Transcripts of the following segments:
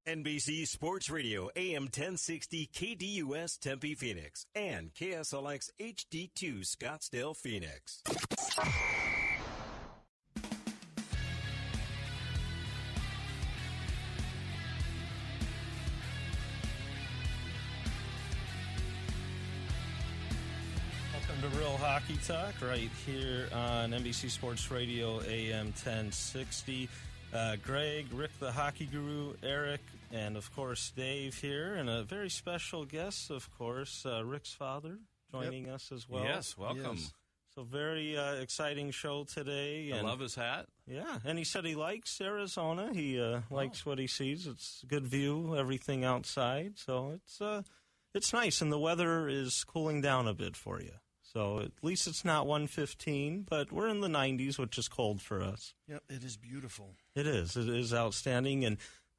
NBC Sports Radio, AM 1060, KDUS Tempe, Phoenix, and KSLX HD2 Scottsdale, Phoenix. Welcome to Real Hockey Talk right here on NBC Sports Radio, AM 1060. Greg, Rick the Hockey Guru, Eric, and of course Dave here, and a very special guest, of course, Rick's father joining us as well. Yes, welcome. Yes. So very exciting show today. I love his hat. Yeah, and he said he likes Arizona. He likes what he sees. It's a good view, everything outside. So it's nice, and the weather is cooling down a bit for you. So at least it's not 115, but we're in the 90s, which is cold for us. Yep, it is beautiful. It is. It is outstanding, and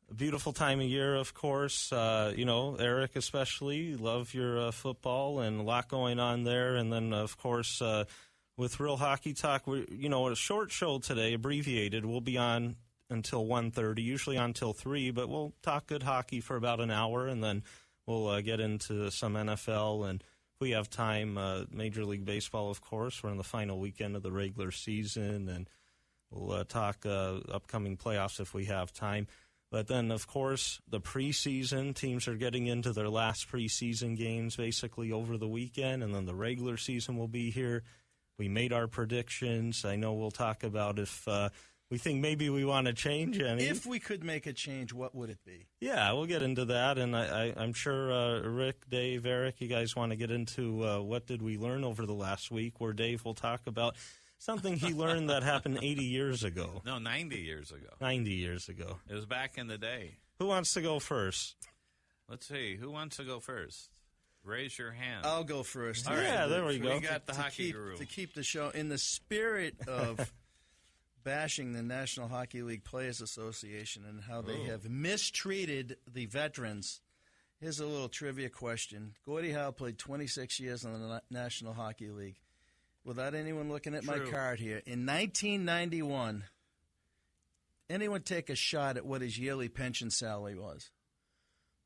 a beautiful time of year, of course. Eric especially, love your football, and a lot going on there. And then, of course, with Real Hockey Talk, a short show today, abbreviated. We'll be on until 1:30, usually until 3, but we'll talk good hockey for about an hour, and then we'll get into some NFL, and if we have time, Major League Baseball, of course. We're in the final weekend of the regular season, and we'll talk upcoming playoffs if we have time. But then, of course, the preseason. Teams are getting into their last preseason games basically over the weekend, and then the regular season will be here. We made our predictions. I know we'll talk about if we think maybe we want to change any. If we could make a change, what would it be? Yeah, we'll get into that, and I'm sure Rick, Dave, Eric, you guys want to get into what did we learn over the last week, where Dave will talk about something he learned that happened 80 years ago. No, 90 years ago. 90 years ago. It was back in the day. Who wants to go first? Let's see. Who wants to go first? Raise your hand. I'll go first. All right. Yeah, there we go. We got the hockey guru. To keep the show in the spirit of bashing the National Hockey League Players Association and how they have mistreated the veterans. Here's a little trivia question. Gordie Howe played 26 years in the National Hockey League. Without anyone looking at my card here, in 1991, anyone take a shot at what his yearly pension salary was?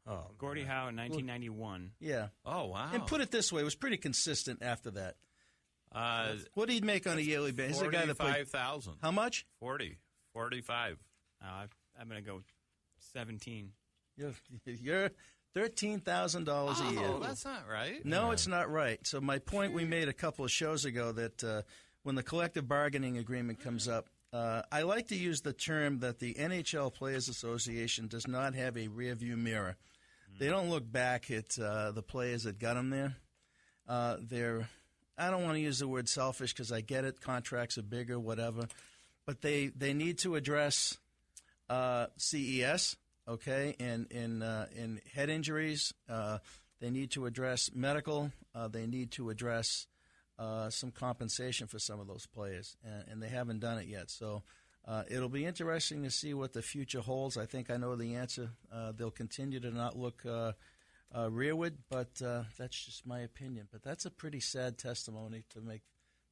Oh, Gordie Howe in 1991. Yeah. Oh, wow. And put it this way, it was pretty consistent after that. What did he make on a yearly basis? $45,000. How much? 45. I'm going to go 17. You're $13,000 a year. Oh, that's not right. No, it's not right. So my point we made a couple of shows ago that when the collective bargaining agreement comes up, I like to use the term that the NHL Players Association does not have a rearview mirror. They don't look back at the players that got them there. I don't want to use the word selfish because I get it. Contracts are bigger, whatever. But they need to address CES, okay, and head injuries. They need to address medical. They need to address some compensation for some of those players, and they haven't done it yet. So it'll be interesting to see what the future holds. I think I know the answer. They'll continue to not look rearward, but that's just my opinion. But that's a pretty sad testimony to make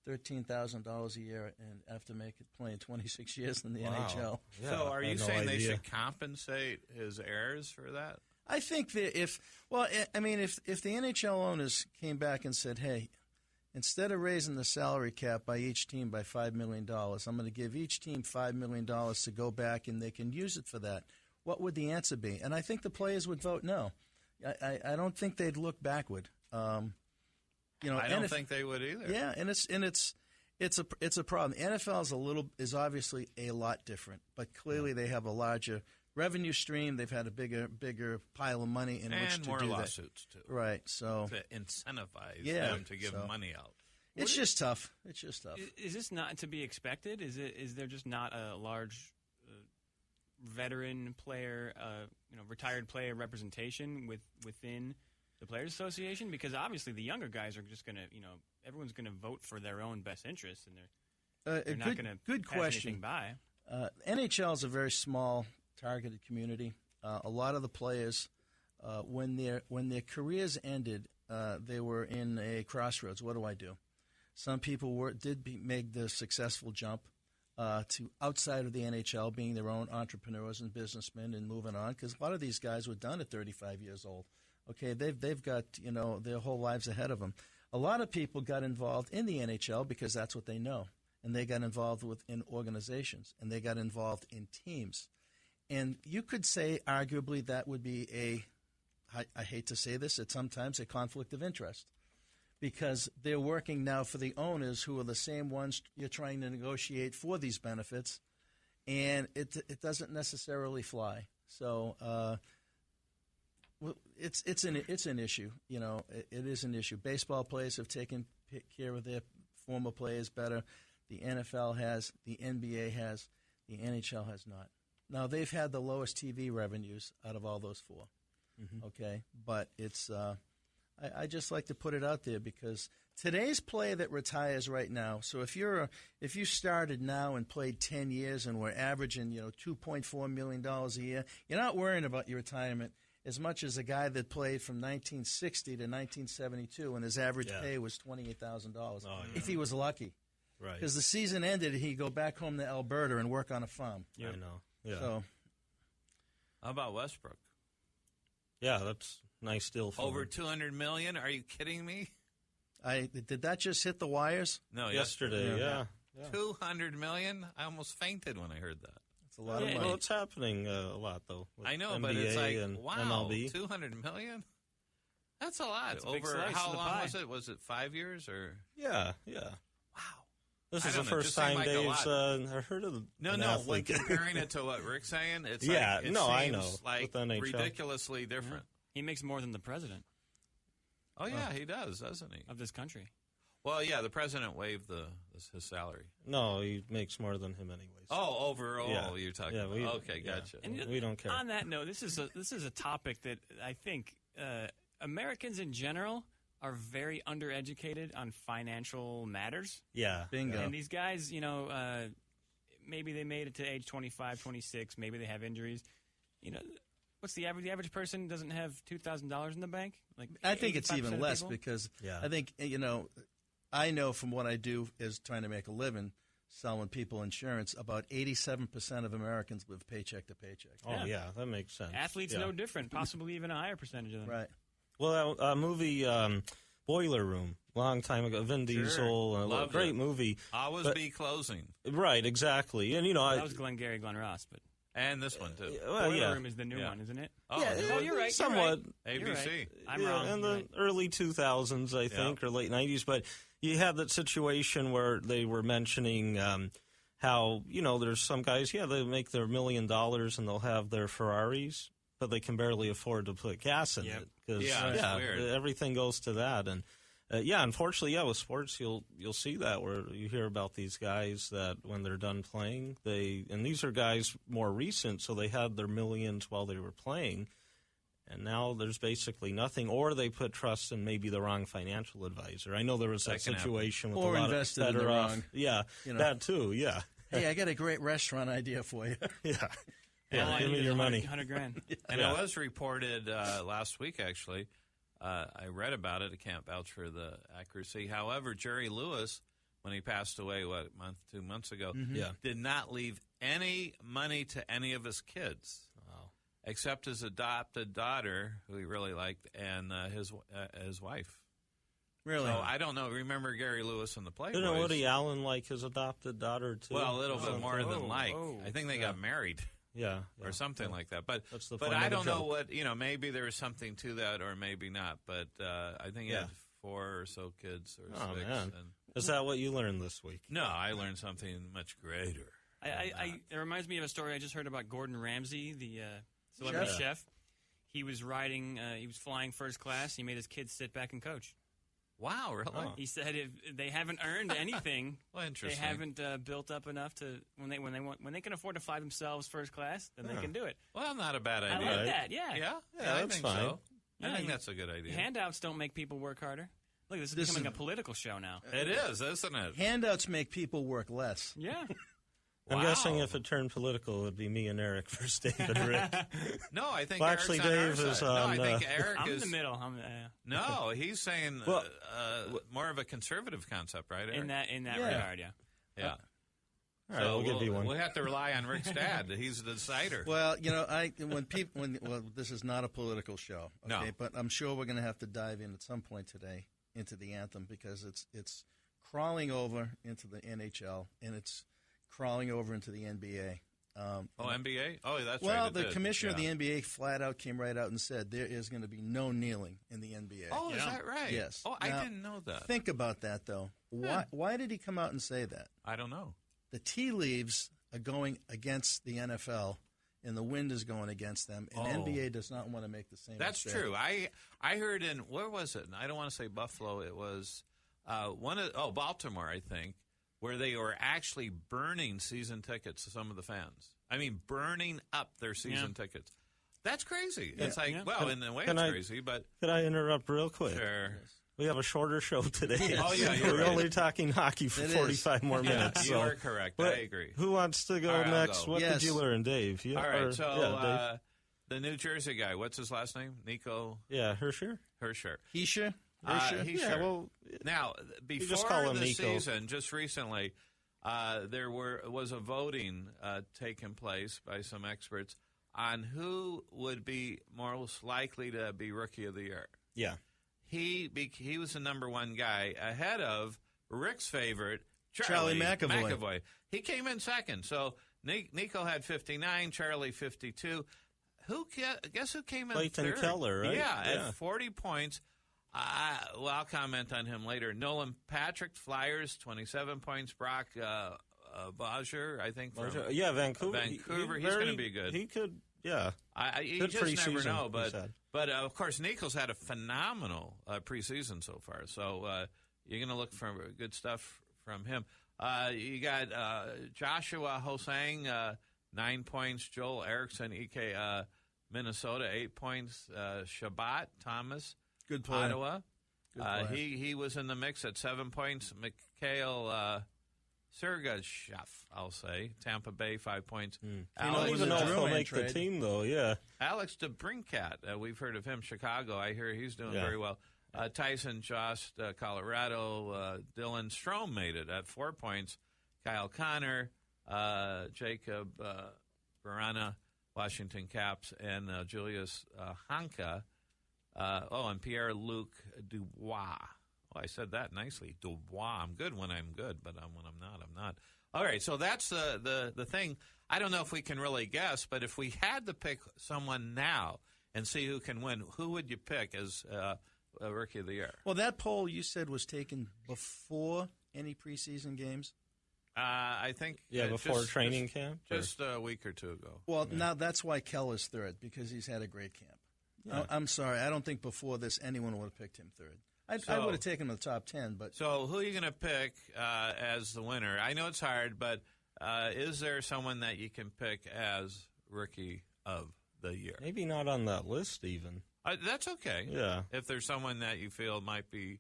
$13,000 a year and after playing 26 years in the NHL. Yeah, so are you saying they should compensate his heirs for that? I think that if the NHL owners came back and said, hey, instead of raising the salary cap by each team by $5 million, I'm going to give each team $5 million to go back and they can use it for that, what would the answer be? And I think the players would vote no. I don't think they'd look backward. I don't think they would either. Yeah, and it's a problem. NFL is obviously a lot different, but clearly they have a larger revenue stream. They've had a bigger pile of money in which to do that. And more lawsuits too. Right. So to incentivize them to give money out. It's just tough. Is this not to be expected? Is there just not a large veteran player, retired player representation within the Players Association? Because obviously the younger guys are just going to, everyone's going to vote for their own best interests, and they're not going to pass anything by. NHL is a very small, targeted community. A lot of the players, when their careers ended, they were in a crossroads. What do I do? Some people make the successful jump. to outside of the NHL, being their own entrepreneurs and businessmen and moving on, because a lot of these guys were done at 35 years old. Okay, they've got their whole lives ahead of them. A lot of people got involved in the NHL because that's what they know, and they got involved in organizations, and they got involved in teams. And you could say, arguably, that would be I hate to say this, it's sometimes a conflict of interest, because they're working now for the owners who are the same ones you're trying to negotiate for these benefits, and it doesn't necessarily fly. So it's an issue. It is an issue. Baseball players have taken care of their former players better. The NFL has, the NBA has, the NHL has not. Now, they've had the lowest TV revenues out of all those four, okay? But it's I just like to put it out there, because today's player that retires right now, so if you started now and played 10 years and were averaging, $2.4 million a year, you're not worrying about your retirement as much as a guy that played from 1960 to 1972 and his average pay was $28,000 if he was lucky. Right. Because the season ended, he'd go back home to Alberta and work on a farm. I know. Yeah. So, how about Westbrook? Yeah, that's a nice deal for over him. $200 million? Are you kidding me? Did that just hit the wires? No, yesterday. Yeah. $200 million? I almost fainted when I heard that. It's a lot of money. Well, it's happening a lot though. I know, NBA but it's like, and wow, MLB. $200 million? That's a lot. That's a big over slice how of the long pie. was it? Was it 5 years or? Yeah. Wow. This I is the don't know, it first just seemed time like a Dave's lot. I heard of an No, when athlete. comparing it to what Rick's saying, it's Yeah, like, it no, I seems know, like with NHL. ridiculously different. He makes more than the president Oh yeah, he does, doesn't he? of this country. Well, yeah, the president waived his salary. No, he makes more than him anyways. Oh, overall, Yeah. you're talking Yeah, about. Okay, gotcha. And we don't care. On that note, this is a topic that I think Americans in general are very undereducated on financial matters. Yeah. Bingo. And these guys, maybe they made it to age 25, 26. Maybe they have injuries. What's the average? The average person doesn't have $2,000 in the bank. Like I think it's 85% even of less people? because Yeah. I think, I know from what I do is trying to make a living selling people insurance, about 87% of Americans live paycheck to paycheck. Oh, yeah, that makes sense. Athletes yeah. no different, possibly even a higher percentage of them. Right. Well, that movie Boiler Room, long time ago, Vin Diesel, Loved great it. movie. Always But- be closing. Right, exactly. And, That was Glengarry Glen Ross, but And this one, too. well, Boiler yeah. Room is the new Yeah. one, isn't it? Oh, Yeah, new Oh, one? you're right. Somewhat. You're ABC. right. I'm yeah, wrong. in You're the right. early 2000s, I think, or late 90s. But you had that situation where they were mentioning how, there's some guys, they make their $1 million and they'll have their Ferraris, but they can barely afford to put gas in Yep. it. Cause, Yeah, it's weird. everything goes to that. And, unfortunately, with sports, you'll see that where you hear about these guys that when they're done playing, and these are guys more recent, so they had their millions while they were playing. And now there's basically nothing, or they put trust in maybe the wrong financial advisor. I know there was that That can situation with Or a lot invested of in the better off. wrong, Yeah, that too. Yeah, Hey, I got a great restaurant idea for you. yeah. All I Give need me is your money. $100,000. And it was reported last week, actually. I read about it. I can't vouch for the accuracy. However, Jerry Lewis, when he passed away, 2 months ago, did not leave any money to any of his kids. Except his adopted daughter, who he really liked, and his wife. Really? So I don't know. Remember Gary Lewis and the Playboys? Didn't Woody Allen like his adopted daughter too? Well, a little bit more than like. oh. I think they got married yeah, or something like that. But That's the but point I of the don't know joke. what maybe there was something to that or maybe not. But I think he had 4 or so kids or 6. man. And, Is that what you learned this week? no, I learned something much greater. It reminds me of a story I just heard about Gordon Ramsay, the celebrity chef. He was he was flying first class. He made his kids sit back and coach. Wow, really? Oh. He said if they haven't earned anything, Well, they interesting. haven't built up enough to when they can afford to fly themselves first class, then they can do it. Well, not a bad I idea. like that. Yeah. Yeah, I that's think fine. so. Yeah, I think that's a good idea. Handouts don't make people work harder. Look, this is becoming a political show now. It is, isn't it? Handouts make people work less. Yeah. I'm Wow. guessing if it turned political, it would be me and Eric versus Dave and Rick. No, I think Well, Eric's actually, on our Dave is side. No, I on, think Eric I'm in is the middle. No, he's saying more of a conservative concept, right? Eric? In that Yeah. regard, yeah. yeah. All right, we'll give you one. We'll have to rely on Rick's dad. He's the decider. Well, this is not a political show, okay? No. But I'm sure we're going to have to dive in at some point today into the anthem because it's crawling over into the NHL and it's crawling over into the NBA. NBA? Oh, that's right. Well, the commissioner of the NBA flat out came right out and said there is going to be no kneeling in the NBA. Oh, is that right? Yes. Oh, Now, I didn't know that. Think about that, though. Why did he come out and say that? I don't know. The tea leaves are going against the NFL, and the wind is going against them, and NBA does not want to make the same That's mistake. true. I heard where was it? I don't want to say Buffalo. It was Baltimore, I think, where they were actually burning season tickets to some of the fans. I mean, burning up their season tickets. That's crazy. It's like, in a way it's crazy, but... Could I interrupt real quick? Sure. We have a shorter show today. Oh, yeah, you're We're right. only talking hockey for 45 more minutes. You are correct. I agree. Who wants to go All right, I'll next? go. What did you learn, Dave? All right, Dave. the New Jersey guy, what's his last name? Nico? Yeah, Hersher? Hersher. Heisha? Yeah, well, now, just call before him the Nico. season, just recently, there was a voting taking place by some experts on who would be most likely to be Rookie of the Year. Yeah. He was the number one guy ahead of Rick's favorite, Charlie McAvoy. He came in second. So Nico had 59, Charlie 52. Guess who came in Clayton third? Keller, right? Yeah, at 40 points. I'll comment on him later. Nolan Patrick, Flyers, 27 points. Brock Bauer, I think. From Vancouver. He's going to be good. He could, yeah. You Good just never preseason, know. he said. But of course, Nico's had a phenomenal preseason so far. So you're going to look for good stuff from him. You got Joshua Hosang, 9 points. Joel Eriksson, EK Minnesota, 8 points. Shabbat Thomas, Good player. Ottawa. Good player. He was in the mix at 7 points. Mikhail Sergachev, I'll say. Tampa Bay, 5 points. I don't even know if he'll make the team, though, yeah. Alex DeBrincat, we've heard of him. Chicago, I hear he's doing very well. Tyson Jost, Colorado. Dylan Strome made it at 4 points. Kyle Connor, Jacob Barana, Washington Caps, and Julius Hanka. And Pierre-Luc Dubois. Oh, I said that nicely. Dubois. I'm good when I'm good, but when I'm not, I'm not. All right, so that's the thing. I don't know if we can really guess, but if we had to pick someone now and see who can win, who would you pick as a Rookie of the Year? Well, that poll you said was taken before any preseason games? I think. Before training camp? Just a week or two ago. Well, now that's why Keller's third, because he's had a great camp. Yeah. I'm sorry. I don't think before this anyone would have picked him third. I would have taken him in the top 10. But So who are you going to pick as the winner? I know it's hard, but is there someone that you can pick as Rookie of the Year? Maybe not on that list even. That's okay. Yeah. If there's someone that you feel might be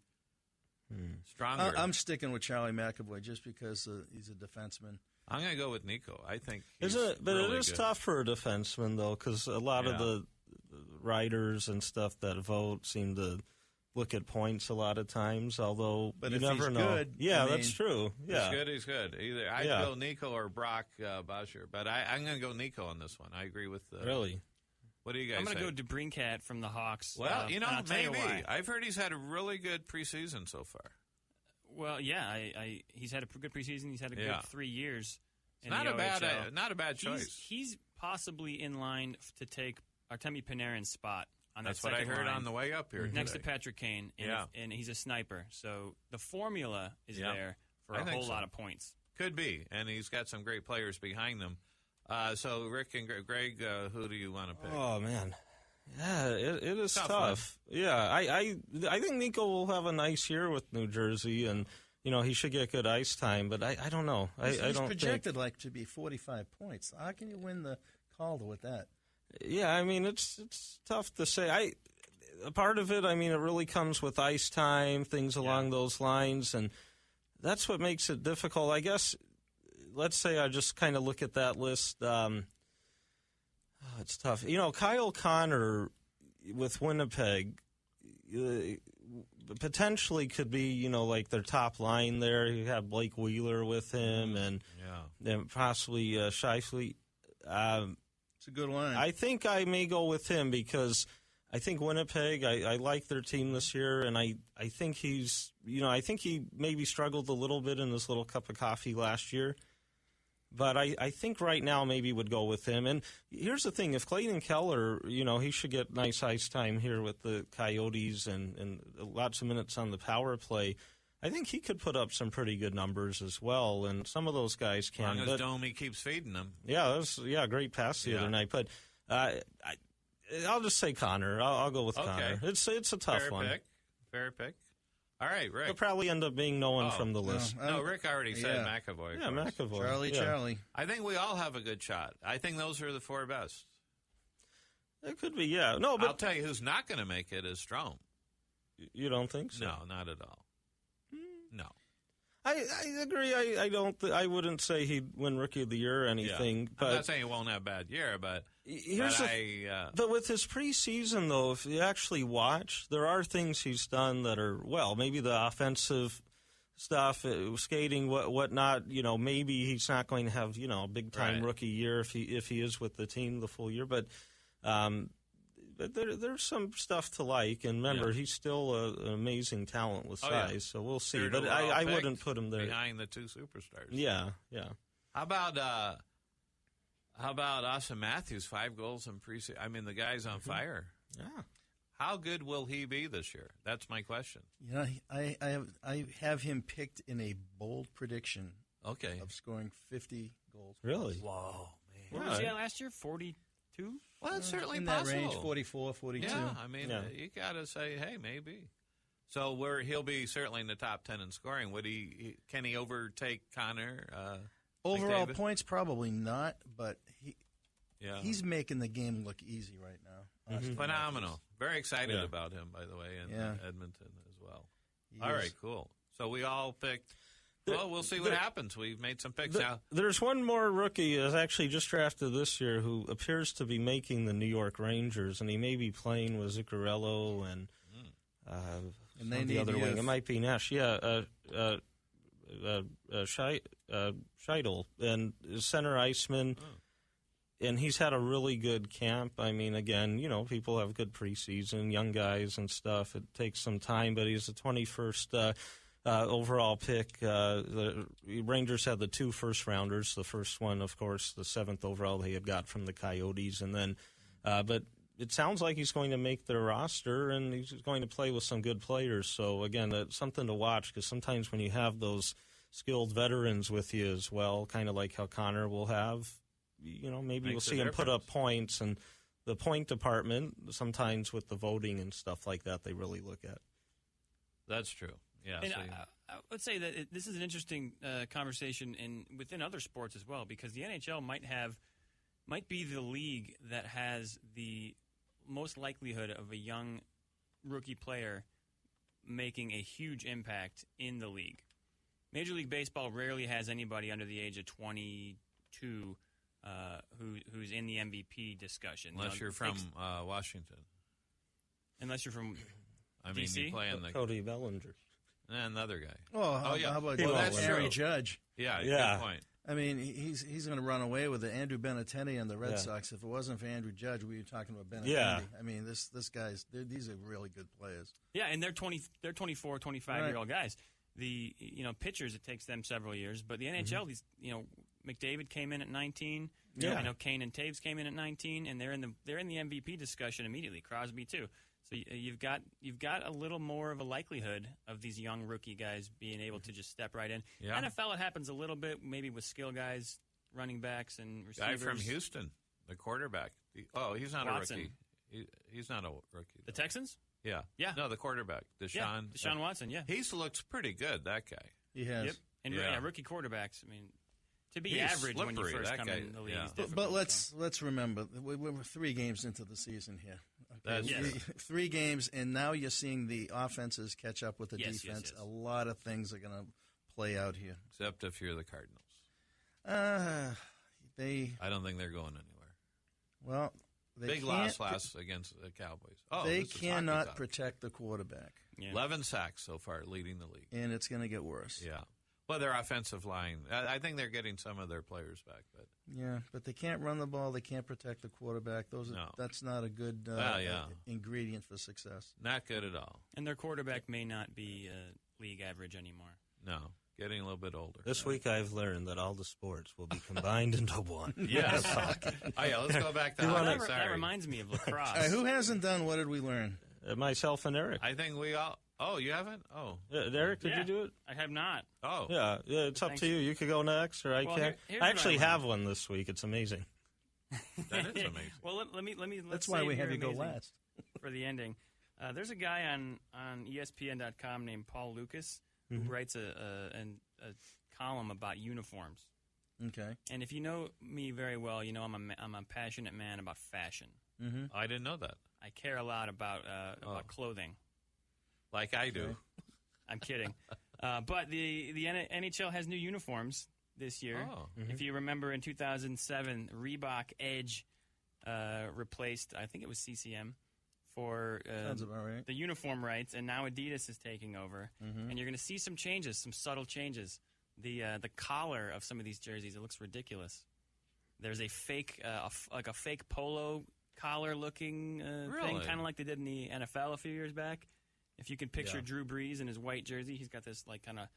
stronger. I'm sticking with Charlie McAvoy just because he's a defenseman. I'm going to go with Nico. I think he's But really it is good. tough for a defenseman, though, because a lot of the writers and stuff that vote seem to look at points a lot of times, although But you if never he's know. good, Yeah, that's true. Yeah. He's good. Either I'd go Nico or Brock Bauer, but I'm going to go Nico on this one. I agree with Really? What do you guys I'm say? going to go DeBrincat from the Hawks. Well, and I'll tell you maybe. why. I've heard he's had a really good preseason so far. Well, yeah, he's had a good preseason. He's had a good 3 years. It's not a bad choice. He's possibly in line to take Artemi Panarin's spot on That's that what I second heard line on the way up here next today. to Patrick Kane, and he's a sniper. So the formula is there for a whole lot of points. Could be, and he's got some great players behind them. So Rick and Greg, who do you want to pick? Oh man, yeah, it is Tough. Yeah, I think Nico will have a nice year with New Jersey, and he should get good ice time. But I don't know. I He's don't projected to be 45 points. How can you win the Calder with that? Yeah, I mean it's tough to say. A part of it, I mean, it really comes with ice time, things along those lines, and that's what makes it difficult. I guess. Let's say I just kind of look at that list. It's tough. Kyle Connor with Winnipeg potentially could be, like their top line there. You have Blake Wheeler with him, and possibly Scheifele. It's a good line. I think I may go with him because I think Winnipeg, I like their team this year, and I think I think he maybe struggled a little bit in this little cup of coffee last year. But I think right now maybe would go with him. And here's the thing. If Clayton Keller, he should get nice ice time here with the Coyotes and lots of minutes on the power play, I think he could put up some pretty good numbers as well. And some of those guys can. As long as Domi keeps feeding them. Yeah, that was a great pass the other night. But I'll just say Connor. I'll go with Connor. It's a tough one. Fair pick. All right, Rick. He'll probably end up being no one from the list. No, Rick already said McAvoy. Yeah, McAvoy. Charlie. I think we all have a good shot. I think those are the four best. It could be, yeah. No, but I'll tell you who's not going to make it is Strome. You don't think so? No, not at all. No. I agree. I wouldn't say he'd win Rookie of the Year or anything. Yeah. But I'm not saying he won't have a bad year, but but with his preseason, though, if you actually watch, there are things he's done that are, maybe the offensive stuff, skating, whatnot. Maybe he's not going to have a big time rookie year if he is with the team the full year, but. There's some stuff to like, and remember, he's still an amazing talent with size, so we'll see. But I wouldn't put him there. Behind the two superstars. Yeah. How about Austin Matthews, 5 goals in preseason? I mean, the guy's on fire. Yeah. How good will he be this year? That's my question. I have him picked in a bold prediction of scoring 50 goals. Really? Whoa, man. What was he at last year? 42? Well, that's certainly in possible. that range, 44, 42. Yeah, I mean, you got to say, hey, maybe. So he'll be certainly in the top 10 in scoring. Can he overtake Connor? Overall points, probably not, but he's making the game look easy right now. Phenomenal. Matthews. Very excited about him, by the way, in Edmonton as well. All right, cool. So we all picked. Well, we'll see what happens. We've made some picks now. There's one more rookie that's actually just drafted this year who appears to be making the New York Rangers, and he may be playing with Zuccarello and the other wing. It might be Nash. Yeah, Scheidel, and center iceman. And he's had a really good camp. I mean, again, people have good preseason, young guys and stuff. It takes some time, but he's the 21st overall pick. The Rangers had the 2 first-rounders. The first one, of course, the 7th overall they had got from the Coyotes. And then, but it sounds like he's going to make their roster, and he's going to play with some good players. So, again, it's something to watch, because sometimes when you have those skilled veterans with you as well, kind of like how Connor will have, maybe we'll see him put up points. And the point department, sometimes with the voting and stuff like that, they really look at. That's true. Yeah, and I would say that this is an interesting conversation within other sports as well, because the NHL might be the league that has the most likelihood of a young rookie player making a huge impact in the league. Major League Baseball rarely has anybody under the age of 22 who's in the MVP discussion. Unless you're from Washington. Unless you're from DC? You play in the Cody Bellinger. Another guy. How about Andrew Judge? Yeah, good point. I mean, he's going to run away with it. Andrew Benintendi and the Red Sox. If it wasn't for Andrew Judge, we were talking about Benintendi. Yeah. I mean, this guy's these are really good players. Yeah, and they're 24, 25-year-old guys. The pitchers, it takes them several years, but the NHL, these McDavid came in at 19. Yeah. Kane and Taves came in at 19, and they're in the MVP discussion immediately. Crosby too. So you've got a little more of a likelihood of these young rookie guys being able to just step right in. Yeah. NFL, it happens a little bit, maybe with skill guys, running backs, and receivers. Guy from Houston, the quarterback. He's not Watson. a rookie. He's not a rookie. The Texans? Yeah. No, the quarterback, Deshaun Watson. Yeah, he looks pretty good. That guy. He has. Yep. And rookie quarterbacks. I mean, to be average when you first come in the league is difficult. But let's remember, we're 3 games into the season here. Okay? 3 games, and now you're seeing the offenses catch up with the defense. Yes. A lot of things are going to play out here. Except if you're the Cardinals. I don't think they're going anywhere. Well, big loss against the Cowboys. They cannot protect the quarterback. Yeah. 11 sacks so far, leading the league. And it's going to get worse. Yeah. Well, their offensive line, I think they're getting some of their players back. But they can't run the ball. They can't protect the quarterback. That's not a good ingredient for success. Not good at all. And their quarterback may not be league average anymore. No. Getting a little bit older. This week I've learned that all the sports will be combined into one. Yes. Oh, yeah, let's go back to hockey. That reminds me of lacrosse. Who hasn't done? What did we learn? Myself and Eric. I think we all... Oh, you haven't? Oh. Eric, did you do it? I have not. Oh. Yeah, it's up to you. You could go next, or I can. I actually have one this week. It's amazing. That is amazing. Well, let me. That's why we have you go last. For the ending. There's a guy on ESPN.com named Paul Lucas who writes a column about uniforms. Okay. And if you know me very well, you know I'm a passionate man about fashion. Mm-hmm. I didn't know that. I care a lot about clothing. Like I do. I'm kidding. But the NHL has new uniforms this year. Oh. If you remember, in 2007, Reebok Edge replaced, I think it was CCM, for Sounds about right. the uniform rights, and now Adidas is taking over. And you're going to see some changes, some subtle changes. The collar of some of these jerseys, it looks ridiculous. There's a fake, like a fake polo collar-looking thing, kind of like they did in the NFL a few years back. If you can picture Drew Brees in his white jersey, he's got this like kind of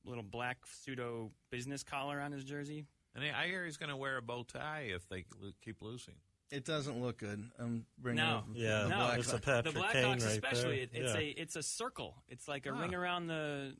little black pseudo business collar on his jersey. And I hear he's going to wear a bow tie if they keep losing. It doesn't look good. I'm bringing No. the It's a Patrick the Kane Blackhawks, right especially, there. it's a circle. It's like a ring around the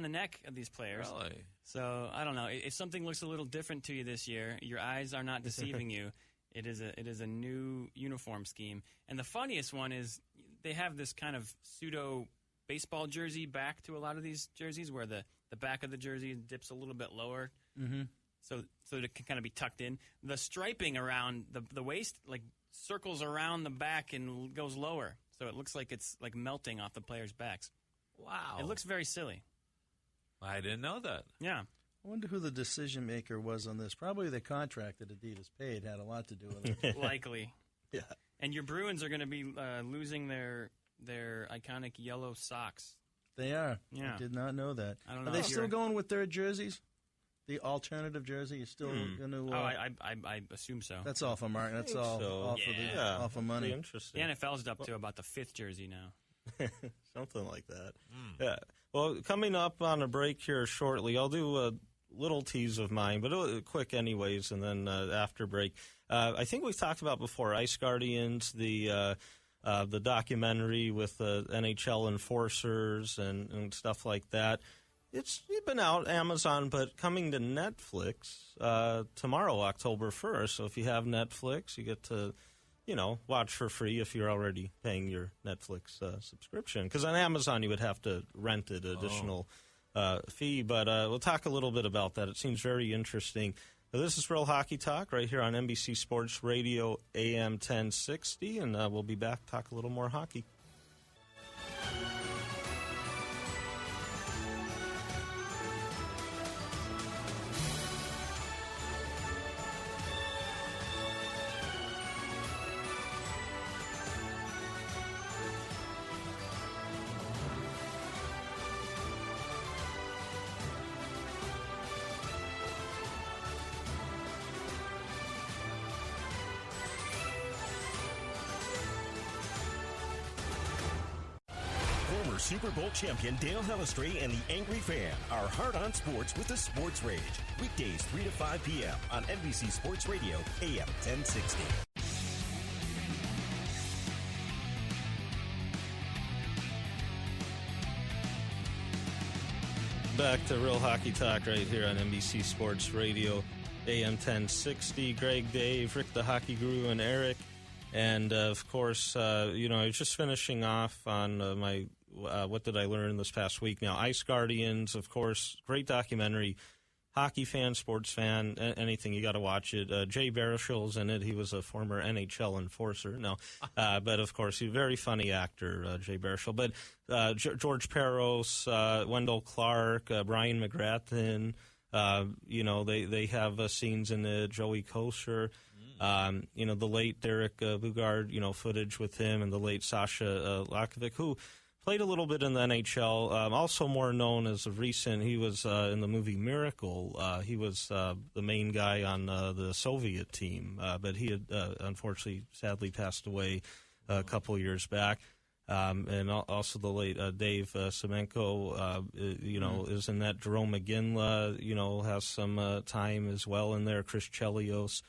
neck of these players. Really? So I don't know. If something looks a little different to you this year, your eyes are not deceiving you. It is a new uniform scheme. And the funniest one is they have this kind of pseudo baseball jersey back to a lot of these jerseys where the back of the jersey dips a little bit lower. Mm-hmm. So it can kind of be tucked in. The striping around the waist like circles around the back and goes lower. So it looks like it's like melting off the players' backs. Wow. It looks very silly. I didn't know that. Yeah. I wonder who the decision maker was on this. Probably the contract that Adidas paid had a lot to do with it. Likely. Yeah. And your Bruins are going to be losing their iconic yellow socks. They are. Yeah. I did not know that. I don't know. Are they still going with their jerseys? The alternative jersey is still going to... I assume so. That's all for Martin. That's all, all for money. Pretty interesting. The NFL's up to about the 5th jersey now. Something like that. Yeah. Well, coming up on a break here shortly, I'll do a little tease of mine, but quick anyways, and then after break. I think we've talked about before, Ice Guardians, the documentary with the NHL enforcers and stuff like that. It's been out, Amazon, but coming to Netflix tomorrow, October 1st. So if you have Netflix, you get to, watch for free if you're already paying your Netflix subscription. Because on Amazon, you would have to rent an additional fee. But we'll talk a little bit about that. It seems very interesting. This is Real Hockey Talk right here on NBC Sports Radio AM 1060. And we'll be back to talk a little more hockey. Super Bowl champion Dale Hellestray and the Angry Fan are hard on sports with the Sports Rage. Weekdays 3 to 5 p.m. on NBC Sports Radio, AM 1060. Back to Real Hockey Talk right here on NBC Sports Radio, AM 1060. Greg, Dave, Rick the Hockey Guru, and Eric. And, of course, I was just finishing off on my what did I learn this past week. Now, Ice Guardians, of course, great documentary. Hockey fan, sports fan, anything, you got to watch it. Jay Baruchel's in it. He was a former NHL enforcer. No, but, of course, he's a very funny actor, Jay Baruchel. But George Peros, Wendell Clark, Brian McGrathen, they have scenes in it. Joey Kosher. The late Derek Bugard, footage with him, and the late Sasha Lakovic, who, played a little bit in the NHL. Also more known as of recent, he was in the movie Miracle. He was the main guy on the Soviet team, but he had unfortunately, sadly passed away a couple years back. And also the late Dave Semenko, is in that. Jerome McGinn, has some time as well in there. Chris Chelios.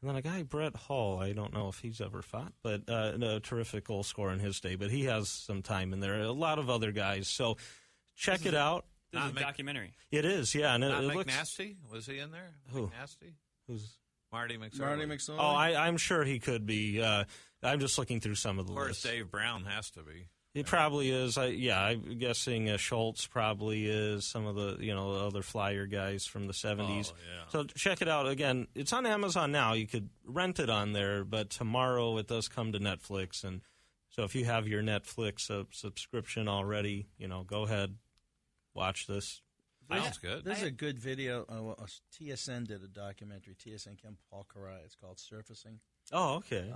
And then a guy, Brett Hall, I don't know if he's ever fought, but a terrific goal scorer in his day. But he has some time in there. A lot of other guys. So check it out. This is a documentary. It is, yeah. And it McNasty? Was he in there? Who? McNasty? Who's? Marty McSorley. Marty McSorley? Oh, I'm sure he could be. I'm just looking through some of the lists. Of lists. course, Dave Brown has to be. He probably is. I'm guessing Schultz probably is. Some of the other Flyer guys from the 70s. Oh, yeah. So check it out. Again, it's on Amazon now. You could rent it on there, but tomorrow it does come to Netflix. And so if you have your Netflix subscription already, go ahead, watch this. Sounds good. There's a good video. TSN did a documentary. TSN Kim Paul Karai. It's called Surfacing. Oh, okay.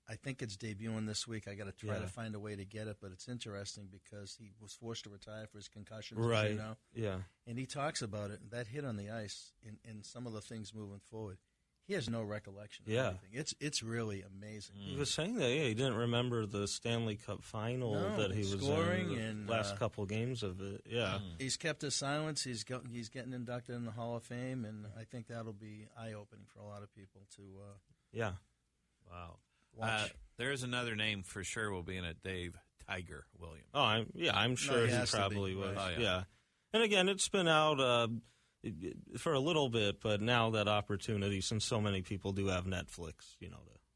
I think it's debuting this week. I got to try to find a way to get it, but it's interesting because he was forced to retire for his concussions, right? As you know. Yeah. And he talks about it. That hit on the ice in some of the things moving forward. He has no recollection of anything. It's really amazing. He was saying that he didn't remember the Stanley Cup final that he was scoring in the last couple games of it. Yeah. He's kept his silence. He's getting inducted in the Hall of Fame, and I think that'll be eye-opening for a lot of people to yeah. Wow. Watch. There's another name for sure will be in it, Dave Tiger Williams. Oh, I'm sure he probably was. Right. Oh, yeah. And again, it's been out for a little bit, but now that opportunity, since so many people do have Netflix, to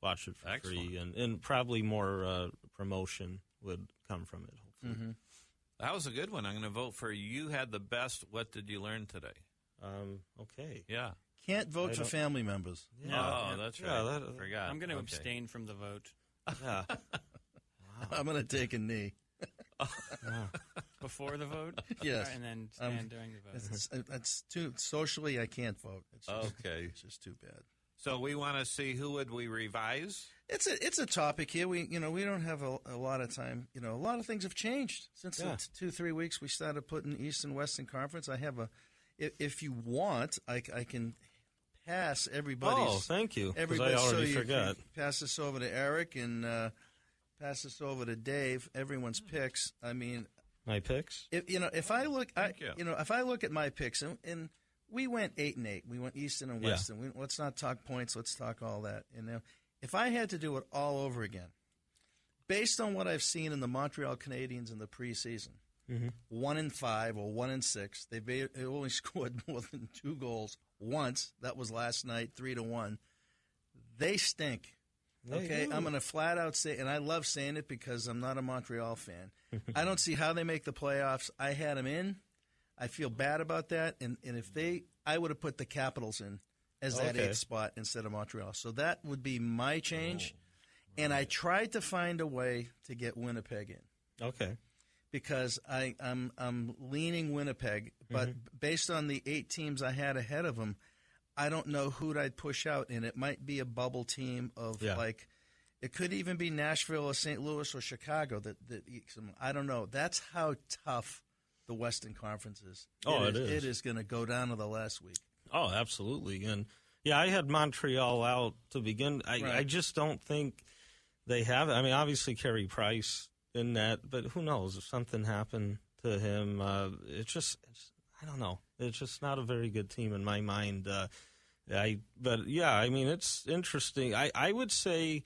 watch it for free, and probably more promotion would come from it, hopefully. Mm-hmm. That was a good one. I'm going to vote for you. Had the best. What did you learn today? Okay. Yeah. Can't vote for family members. Yeah. Oh, that's right. I forgot. I'm going to abstain from the vote. Yeah. Wow. I'm going to take a knee. Before the vote? Yes. And then stand during the vote. That's too socially. I can't vote. Okay. It's just too bad. So we want to see who would we revise? It's a topic here. We don't have a lot of time. A lot of things have changed since the 2-3 weeks we started putting East and Western Conference. I have if you want, I can pass everybody's. Oh, thank you. Because I already forgot. Pass this over to Eric and pass this over to Dave. Everyone's picks. I mean, my picks. If I look, if I look at my picks, and we went 8-8. We went Eastern and Western. Let's not talk points. Let's talk all that. If I had to do it all over again, based on what I've seen in the Montreal Canadiens in the preseason, 1-5 or 1-6, they only scored more than 2 goals once. That was last night, 3-1. They stink. Okay, I'm going to flat out say, and I love saying it because I'm not a Montreal fan. I don't see how they make the playoffs. I had them in. I feel bad about that. And if I would have put the Capitals in as that 8th spot instead of Montreal. So that would be my change. And I tried to find a way to get Winnipeg in. Okay. Because I'm leaning Winnipeg, but based on the 8 teams I had ahead of them, I don't know who I'd push out, and it might be a bubble team of it could even be Nashville or St. Louis or Chicago. I don't know. That's how tough the Western Conference is. It is. It is going to go down to the last week. Oh, absolutely. And I had Montreal out to begin. I just don't think they have it. I mean, obviously Carey Price in that, but who knows if something happened to him? I don't know. It's just not a very good team in my mind. I mean, it's interesting. I would say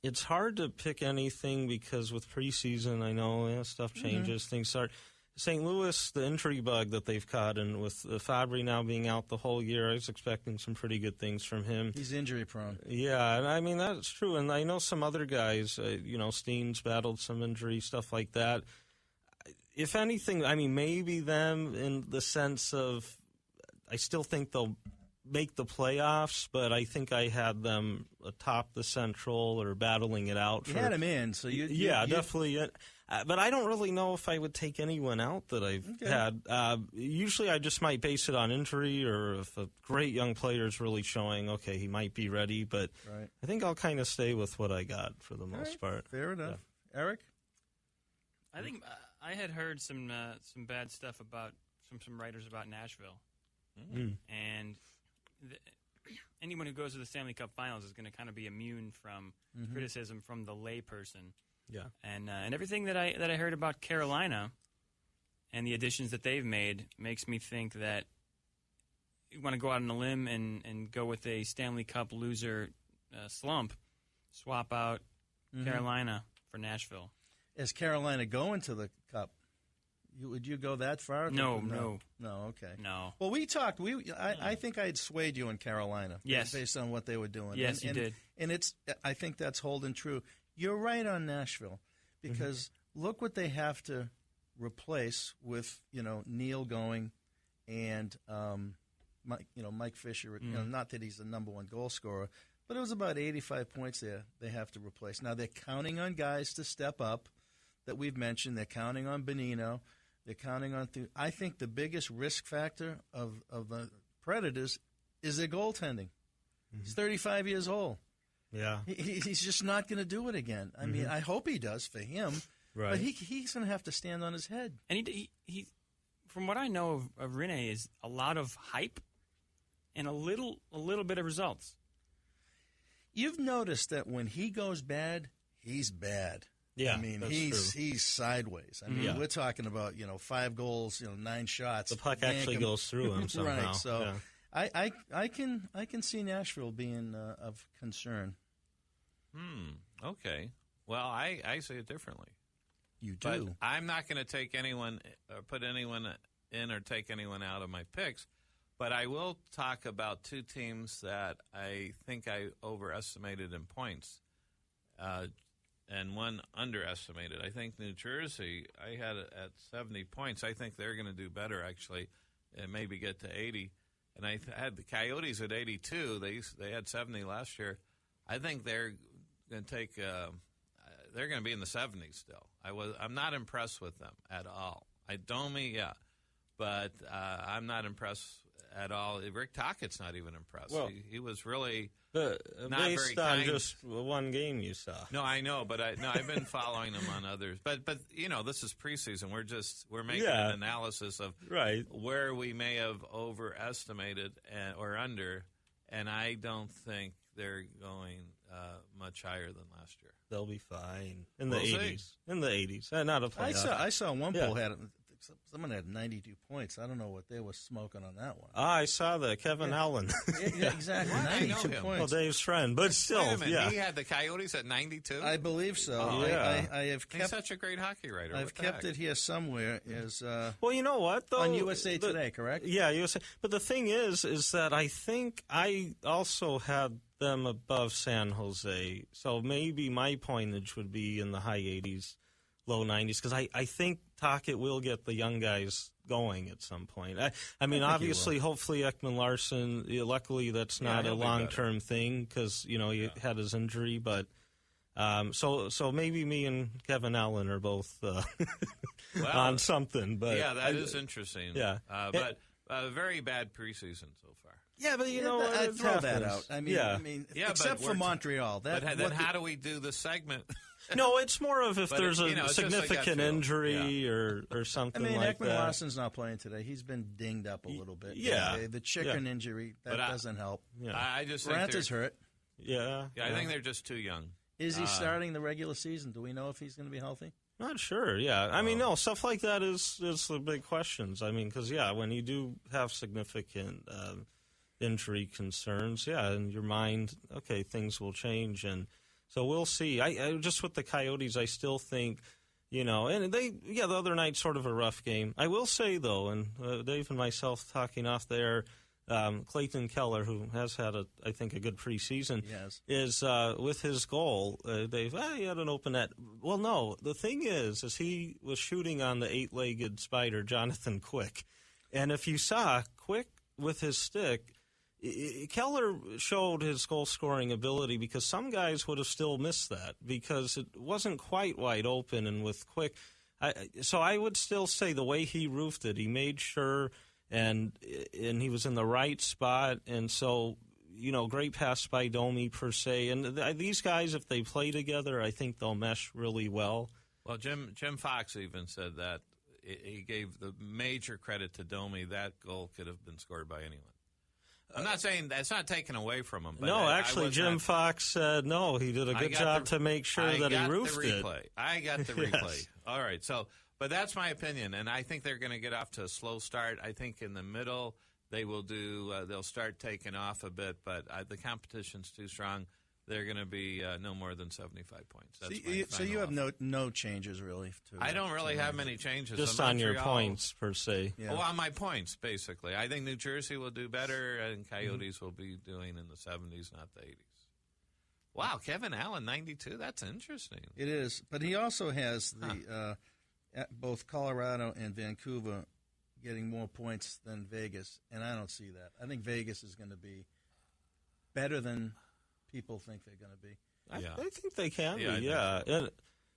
it's hard to pick anything because with preseason, I know stuff changes. Things start. St. Louis, the injury bug that they've caught, and with Fabry now being out the whole year, I was expecting some pretty good things from him. He's injury prone. Yeah, and I mean, that's true. And I know some other guys, Steen's battled some injury, stuff like that. If anything, I mean, maybe them in the sense of I still think they'll make the playoffs, but I think I had them atop the Central or battling it out. You had them in, so you definitely. But I don't really know if I would take anyone out that I've had. Usually I just might base it on injury or if a great young player is really showing, okay, he might be ready. But I think I'll kind of stay with what I got for the most part. Fair enough. Yeah. Eric? I think I had heard some bad stuff from some writers about Nashville, and anyone who goes to the Stanley Cup Finals is going to kind of be immune from criticism from the layperson. Yeah, and everything that I heard about Carolina and the additions that they've made makes me think that you want to go out on a limb and go with a Stanley Cup loser slump, swap out Carolina for Nashville. Is Carolina going to the Cup? Would you go that far? No. Okay. No. Well, we talked. I think I had swayed you in Carolina. Yes. Based on what they were doing. Yes, you did. And I think that's holding true. You're right on Nashville, because look what they have to replace with Neil going, and Mike Fisher. Not that he's the number one goal scorer, but it was about 85 points there they have to replace. Now they're counting on guys to step up that we've mentioned. They're counting on Bonino. They're counting on. I think the biggest risk factor of the Predators is their goaltending. He's 35 years old. Yeah, he's just not going to do it again. I mean, I hope he does for him, right? But he's going to have to stand on his head. And he from what I know of Rene, is a lot of hype and a little bit of results. You've noticed that when he goes bad, he's bad. Yeah, I mean, that's he's sideways. I mean, we're talking about 5 goals, 9 shots. The puck actually goes through him somehow. Right. So I can see Nashville being of concern. Okay. Well, I see it differently. You do. But I'm not going to take anyone, put anyone in or take anyone out of my picks. But I will talk about 2 teams that I think I overestimated in points, and one underestimated. I think New Jersey, I had it at 70 points. I think they're going to do better, actually, and maybe get to 80. And I had the Coyotes at 82. They had 70 last year. I think they're going to take. They're going to be in the 70s still. I'm not impressed with them at all. But I'm not impressed at all. Rick Tockett's not even impressed. Well, he was really not very based on kind. just one game you saw. No, I know, but I've been following him on others. But this is preseason. We're making an analysis of where we may have overestimated or under, and I don't think they're going much higher than last year. They'll be fine in the 80s. In the 80s, not a playoff. I saw one poll had someone had 92 points. I don't know what they were smoking on that one. I saw that Kevin Allen. Yeah, exactly. 92 points. Well, Dave's friend, but still, Wait a minute, he had the Coyotes at 92. I believe so. Oh, I have kept. He's such a great hockey writer. I've kept it here somewhere. Well, you know what? Though on USA Today, correct? Yeah, USA. But the thing is that I think I also had them above San Jose. So maybe my pointage would be in the high 80s, low 90s, because I think Tocchet will get the young guys going at some point. I mean, obviously, hopefully Ekman Larson, luckily that's not a long-term thing because, he had his injury. But so maybe me and Kevin Allen are both on something. But yeah, that is interesting. Yeah. But very bad preseason so far. Yeah, but I'd throw that out. I mean, except for Montreal. But then how do we do the segment? No, it's more of if there's a significant injury or something like that. I mean, Ekman Larson's not playing today. He's been dinged up a little bit. Yeah. The chicken injury, that doesn't help. Yeah. I just Grant is hurt. Yeah. I think they're just too young. Is he starting the regular season? Do we know if he's going to be healthy? Not sure, yeah. I mean, no, stuff like that is the big questions. I mean, because, when you do have significant injury concerns, in your mind, okay, things will change. And so we'll see. I just with the Coyotes, I still think, and they, the other night, sort of a rough game. I will say, though, and Dave and myself talking off there, Clayton Keller, who has had, I think, a good preseason, is with his goal, Dave, he had an open net. Well, no, the thing is he was shooting on the 8-legged spider, Jonathan Quick. And if you saw Quick with his stick, Keller showed his goal-scoring ability because some guys would have still missed that because it wasn't quite wide open. And with Quick, so I would still say the way he roofed it, he made sure, and he was in the right spot. And so, great pass by Domi per se. And these guys, if they play together, I think they'll mesh really well. Well, Jim Fox even said that he gave the major credit to Domi. That goal could have been scored by anyone. I'm not saying that's not taken away from him. But no, actually, Jim Fox said no. He did a good job to make sure that he roofed it. I got the replay. Yes. All right, but that's my opinion, and I think they're going to get off to a slow start. I think in the middle they will do. They'll start taking off a bit, but the competition's too strong. They're going to be no more than 75 points. That's so you have no changes really. I don't really have many changes. Just on your points per se. Yeah. Well, on my points basically. I think New Jersey will do better, and Coyotes will be doing in the 70s, not the 80s. Wow, Kevin Allen 92. That's interesting. It is, but he also has the both Colorado and Vancouver getting more points than Vegas, and I don't see that. I think Vegas is going to be better than people think they're going to be. I think they can be, yeah.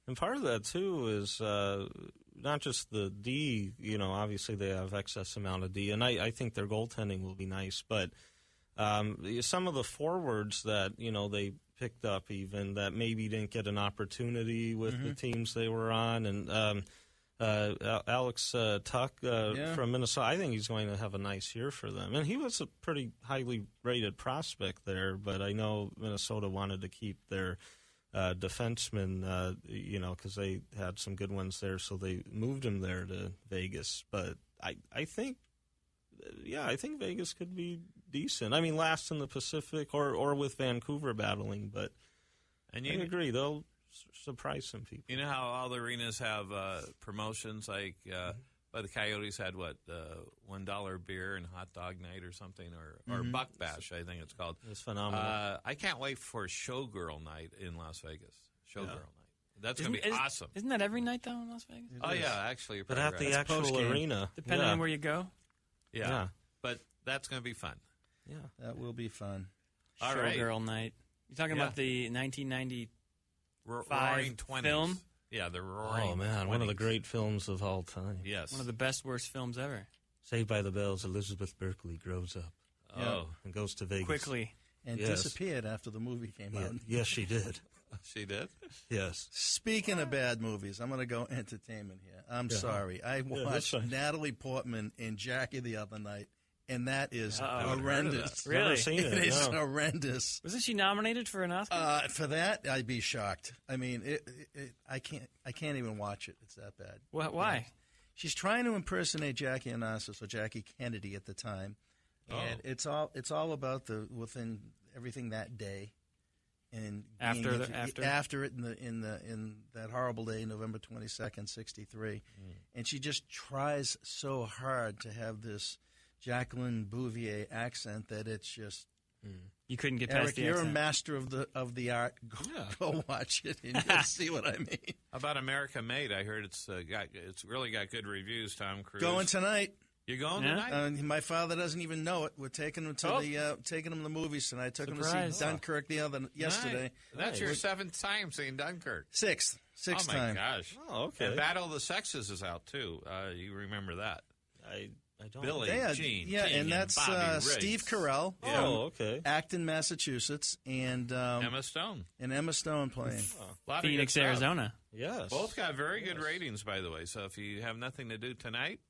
And part of that, too, is not just the D. Obviously they have excess amount of D, and I think their goaltending will be nice. But some of the forwards that, they picked up even that maybe didn't get an opportunity with the teams they were on. And Alex Tuck from Minnesota, I think he's going to have a nice year for them. And he was a pretty highly rated prospect there, but I know Minnesota wanted to keep their defenseman, because they had some good ones there, so they moved him there to Vegas. But I think Vegas could be decent. I mean, last in the Pacific or with Vancouver battling, but I agree, they'll surprise some people. You know how all the arenas have promotions like the Coyotes had $1 beer and hot dog night or something, or Buck Bash, I think it's called. It's phenomenal. I can't wait for Showgirl Night in Las Vegas. Showgirl Night. That's going to be awesome. Isn't that every night, though, in Las Vegas? Yeah, actually. But at the actual arena. Depending on where you go? Yeah. But that's going to be fun. Yeah. That will be fun. All Showgirl Night. You're talking about the 1990 Roaring 20s. Film? Yeah, the Roaring 20s. Oh, man, one of the great films of all time. Yes. One of the best, worst films ever. Saved by the Bells, Elizabeth Berkley grows up. Oh. And goes to Vegas. Quickly. And disappeared after the movie came out. Yes, she did. She did? Yes. Speaking of bad movies, I'm going to go entertainment here. I'm sorry. I watched Natalie Portman and Jackie the other night, and that is horrendous. Really? Never seen it. It is horrendous. Wasn't she nominated for an Oscar? For that, I'd be shocked. I mean, I can't even watch it. It's that bad. Why? She's trying to impersonate Jackie Onassis, or Jackie Kennedy at the time, and it's all about within everything that day, and after it in that horrible day, November 22nd, 1963, and she just tries so hard to have this Jacqueline Bouvier accent that it's just. You couldn't get Eric, past the you're accent. a master of the art. Go watch it and you'll see what I mean. How about America Made? I heard it's really got good reviews. Tom Cruise going tonight. You going tonight? My father doesn't even know it. We're taking him to taking him to the movies tonight. Took him to see Dunkirk yesterday. That's your 7th time seeing Dunkirk. Sixth time. Oh my gosh! Oh, okay. And Battle of the Sexes is out too. You remember that? I don't. Billy Jean, yeah, King, and that's Steve Carell. Oh, okay. Acton, Massachusetts, and Emma Stone. And Emma Stone playing. Phoenix, Arizona. Yes. Both got very good ratings, by the way. So if you have nothing to do tonight,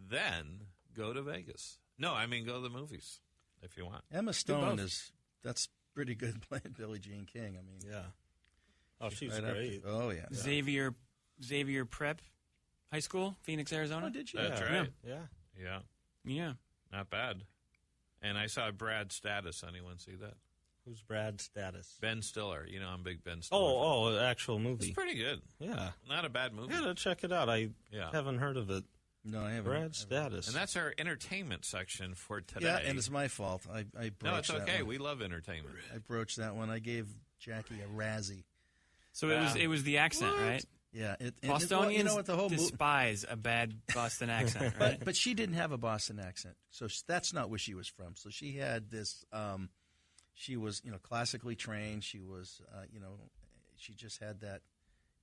then go to Vegas. No, I mean go to the movies if you want. Emma Stone that's pretty good playing Billie Jean King. I mean, yeah. Oh, she's great. Oh yeah. Xavier Prep High School, Phoenix, Arizona. Oh, did you? That's right. Yeah. Not bad. And I saw Brad Status. Anyone see that? Who's Brad Status? Ben Stiller. You know, I'm a big Ben Stiller. Oh, actual movie. It's pretty good. Yeah. Not a bad movie. I gotta check it out. I haven't heard of it. No, I haven't. Brad Status. And that's our entertainment section for today. Yeah, and it's my fault. I broached No, it's okay. that one. We love entertainment. I broached that one. I gave Jackie a Razzie. So it was the accent, right? Yeah, Bostonians the whole despise a bad Boston accent, right? but she didn't have a Boston accent, so that's not where she was from. So she had this. She was, classically trained. She was, she just had that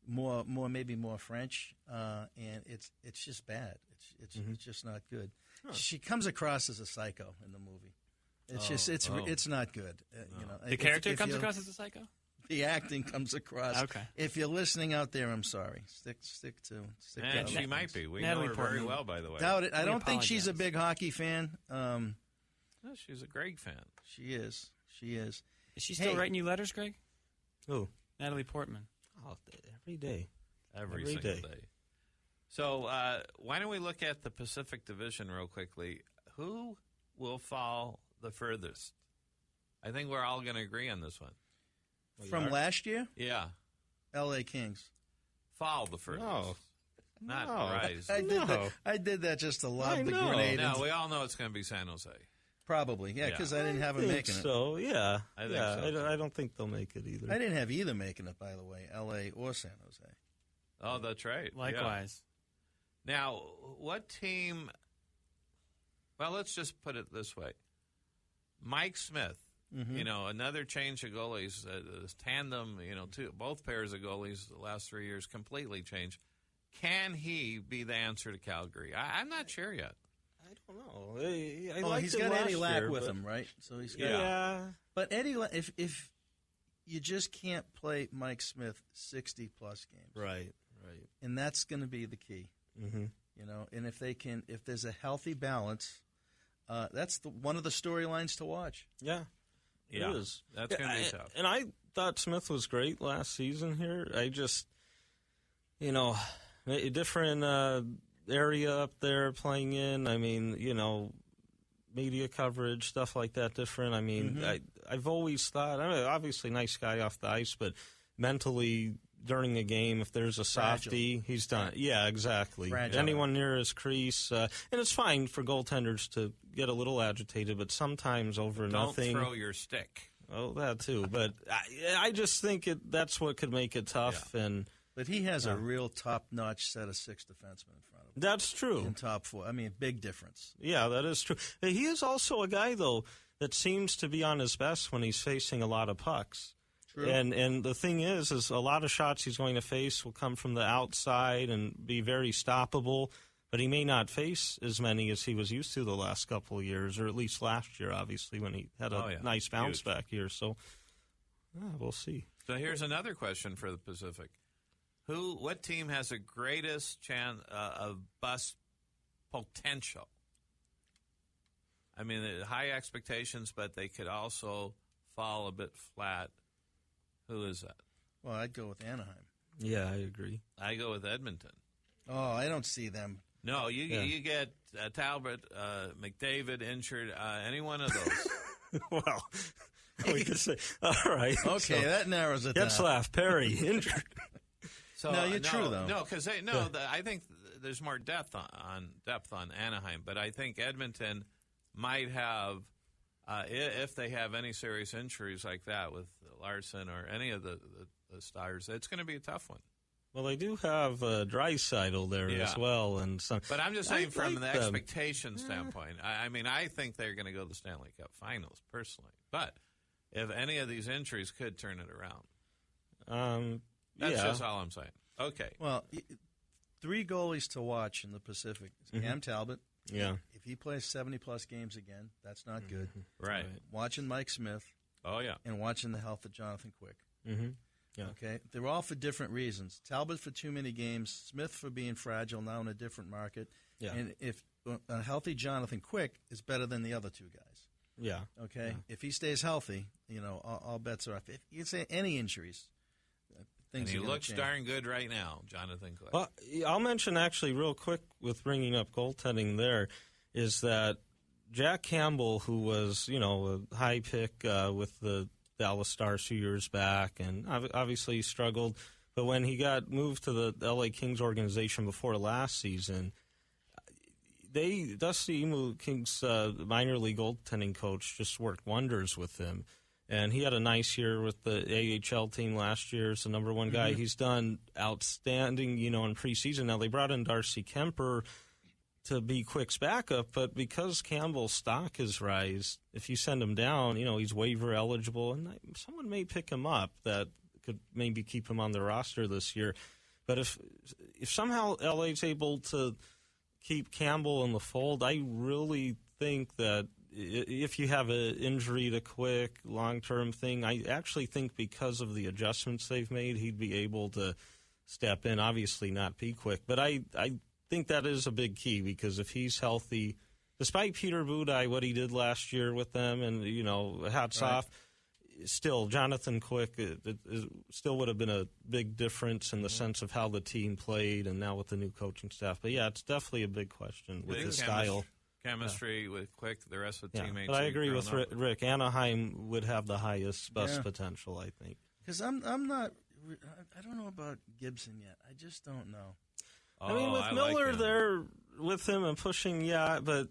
maybe more French, and it's just bad. It's just not good. Huh. She comes across as a psycho in the movie. It's it's not good. The character comes across as a psycho. the acting comes across. Okay. If you're listening out there, I'm sorry. Stick to And she might be. We know her very well, by the way. Doubt it. I don't think she's a big hockey fan. No, she's a Greg fan. She is. Is she still writing you letters, Greg? Who? Natalie Portman. Oh, every day. Every single day. So why don't we look at the Pacific Division real quickly? Who will fall the furthest? I think we're all going to agree on this one. From last year? Yeah. L.A. Kings. Fall the furthest. No. Not rise. I did that just to lob the grenade. No, we all know it's going to be San Jose. Probably, yeah, because I didn't have them making it. So, yeah. I think so. I don't think they'll make it either. I didn't have either making it, by the way, L.A. or San Jose. Oh, that's right. Likewise. Yeah. Now, what team... Well, let's just put it this way. Mike Smith, another change of goalies, this tandem, both pairs of goalies the last 3 years completely changed. Can he be the answer to Calgary? I'm not sure yet. I don't know. He's got Eddie Lack with him, right? So he's got. Yeah. But Eddie, if you just can't play Mike Smith 60-plus games, right, and that's going to be the key. Mm-hmm. And if there's a healthy balance, that's one of the storylines to watch. Yeah, it is. That's going to be tough. And I thought Smith was great last season here. I just, a different area up there playing in. I mean, media coverage, stuff like that different. I mean, I've always thought, obviously nice guy off the ice, but mentally during a game, if there's a softie, he's done. Yeah, exactly. Fragile. Anyone near his crease. And it's fine for goaltenders to get a little agitated, but sometimes over nothing. Don't throw your stick. Oh, that too. But I just think that's what could make it tough. Yeah. But he has a real top-notch set of 6 defensemen in front of him. That's true. In top 4. I mean, big difference. Yeah, that is true. He is also a guy, though, that seems to be on his best when he's facing a lot of pucks. True. And the thing is a lot of shots he's going to face will come from the outside and be very stoppable, but he may not face as many as he was used to the last couple of years, or at least last year, obviously, when he had a nice bounce back year. So we'll see. So here's another question for the Pacific. What team has the greatest chance of bust potential? I mean, high expectations, but they could also fall a bit flat. Who is that? Well, I'd go with Anaheim. Yeah, I agree. I go with Edmonton. Oh, I don't see them. No, you get Talbot, McDavid injured, any one of those. Well, we could say, all right. Okay, so that narrows it down. Getzlaf, Perry, injured. So, no, you're true, though. No, because I think there's more depth on Anaheim, but I think Edmonton might have, if they have any serious injuries like that with Larson or any of the stars, it's going to be a tough one. Well, they do have Draisaitl there as well, and some. But I'm just saying, from the expectation standpoint, I mean, I think they're going to go to the Stanley Cup Finals personally. But if any of these injuries could turn it around, that's just all I'm saying. Okay. Well, 3 goalies to watch in the Pacific: Cam Talbot. Yeah. If he plays 70-plus games again, that's not good. Right. Watching Mike Smith. Oh yeah. And watching the health of Jonathan Quick. Mm-hmm. Yeah. Okay, they're all for different reasons. Talbot for too many games, Smith for being fragile now in a different market. Yeah. And if a healthy Jonathan Quick is better than the other 2 guys. Yeah. Okay, yeah. If he stays healthy, all bets are off. If you say any injuries, things. And he looks darn good right now, Jonathan Quick. Well, I'll mention actually real quick with bringing up goaltending there is that Jack Campbell, who was a high pick with the Dallas Stars 2 years back, and obviously he struggled. But when he got moved to the L.A. Kings organization before last season, Dusty Emu, Kings minor league goaltending coach, just worked wonders with him. And he had a nice year with the AHL team last year as the number 1 guy. Mm-hmm. He's done outstanding, in preseason. Now, they brought in Darcy Kemper to be Quick's backup, but because Campbell's stock has risen, if you send him down, he's waiver eligible, and someone may pick him up that could maybe keep him on the roster this year. But if somehow LA's able to keep Campbell in the fold, I really think that if you have an injury to quick, long-term thing, I actually think because of the adjustments they've made, he'd be able to step in, obviously not be quick. But I think that is a big key because if he's healthy, despite Peter Budaj, what he did last year with them, and, hats off, still, Jonathan Quick it still would have been a big difference in the sense of how the team played and now with the new coaching staff. But, yeah, it's definitely a big question with the style. Chemistry with Quick, the rest of the teammates. But I agree with Rick. Anaheim would have the highest best potential, I think. Because I don't know about Gibson yet. I just don't know. I mean, with Miller there with him and pushing, but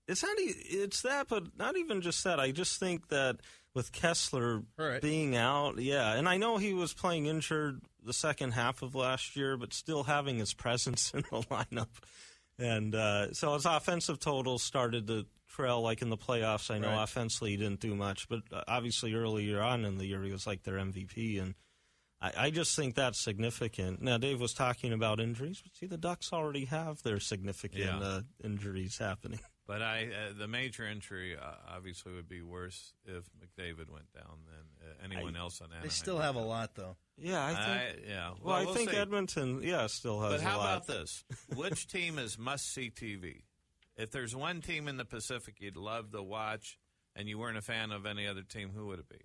it's that, but not even just that. I just think that with Kessler being out, and I know he was playing injured the second half of last year, but still having his presence in the lineup. And so his offensive totals started to trail, like in the playoffs. I know offensively he didn't do much, but obviously earlier on in the year he was like their MVP, and I just think that's significant. Now, Dave was talking about injuries, but see, the Ducks already have their significant injuries happening. But the major injury obviously would be worse if McDavid went down than anyone else on Anaheim. They still have a lot, though. Yeah, I think. Well, I think see. Edmonton, still has a lot. But how about this? Which team is must-see TV? If there's one team in the Pacific you'd love to watch and you weren't a fan of any other team, who would it be?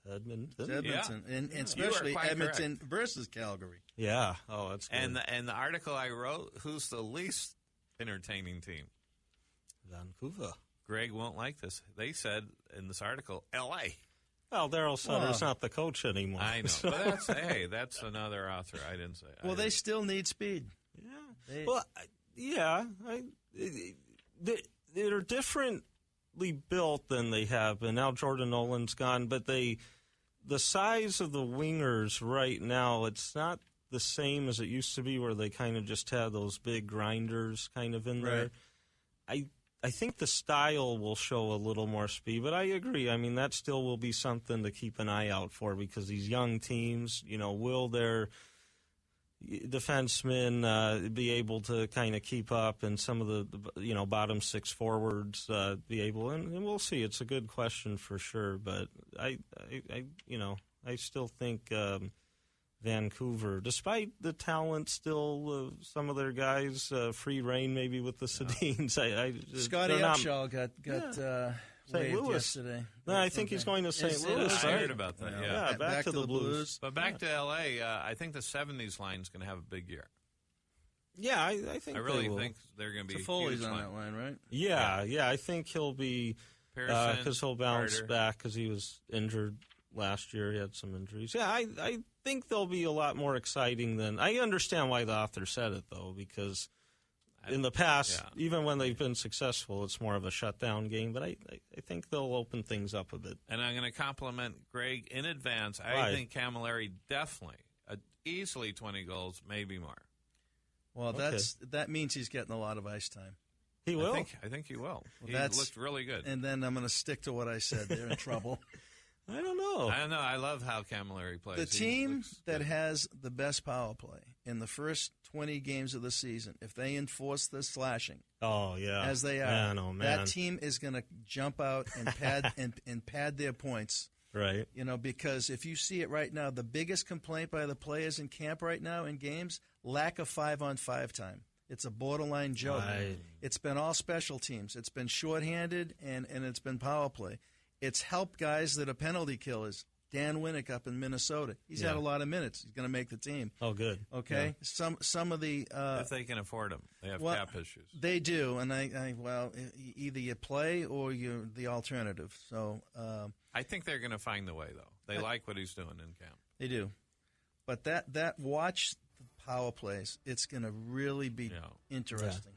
Edmonton. And especially Edmonton versus Calgary. Yeah. Oh, that's good. And the article I wrote, who's the least entertaining team? Vancouver. Greg won't like this. They said in this article, L.A. Well, Daryl Sutter's not the coach anymore. I know. So. But that's another author. I didn't say. Well, they still need speed. Yeah. They're differently built than they have been. Now Jordan Nolan's gone, but the size of the wingers right now, it's not the same as it used to be where they kind of just had those big grinders kind of in there. I think the style will show a little more speed, but I agree. I mean, that still will be something to keep an eye out for because these young teams, will their defensemen be able to kind of keep up and some of the bottom six forwards be able, and we'll see. It's a good question for sure, but I still think Vancouver, despite the talent still, some of their guys, free reign maybe with the Sedins. Scotty Upshaw got St. Louis yesterday. No, I think he's going to St. Louis. I heard about that, Yeah, back to the Blues. But back to L.A., I think the 70s line is going to have a big year. Yeah, I think I really they will. think they're going to be Foley's huge on line. that line, right? Yeah, I think he'll be because he'll bounce Carter. back because he was injured last year. He had some injuries. Yeah, I think they'll be a lot more exciting than. I understand why the author said it though, because in the past, even when they've been successful, it's more of a shutdown game. But I think they'll open things up a bit. And I'm going to compliment Greg in advance. I think Camilleri definitely, easily 20 goals, maybe more. Well, that means he's getting a lot of ice time. He will. I think he will. He That's- looked really good. And then I'm going to stick to what I said. They're in trouble. I don't know. I love how Camilleri plays. The team looks that good. has the best power play in the first 20 games of the season, if they enforce the slashing, as they are, that team is going to jump out and pad and pad their points. Right. Because if you see it right now, the biggest complaint by the players in camp right now in games, lack of 5-on-5 time. It's a borderline joke. Right. It's been all special teams. It's been shorthanded, and it's been power play. It's helped guys that are penalty killers. Dan Winnick up in Minnesota. He's had a lot of minutes. He's going to make the team. Oh, good. Okay? Yeah. Some of the... if they can afford them. They have cap issues. They do, and either you play or you're the alternative. So I think they're going to find the way, though. They like what he's doing in camp. They do. But that watch the power plays. It's going to really be interesting.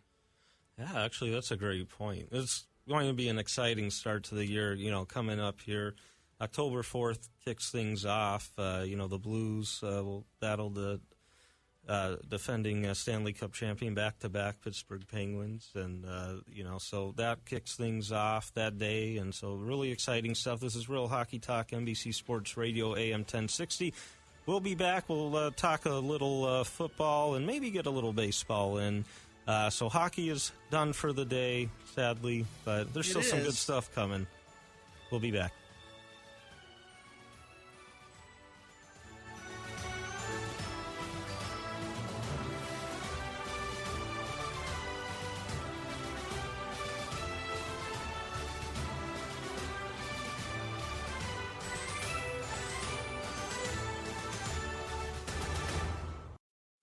Yeah, actually, that's a great point. It's going to be an exciting start to the year, coming up here. October 4th kicks things off. The Blues will battle the defending Stanley Cup champion back-to-back Pittsburgh Penguins. And, so that kicks things off that day. And so really exciting stuff. This is Real Hockey Talk, NBC Sports Radio, AM 1060. We'll be back. We'll talk a little football and maybe get a little baseball in. So hockey is done for the day, sadly, but there's still some good stuff coming. We'll be back.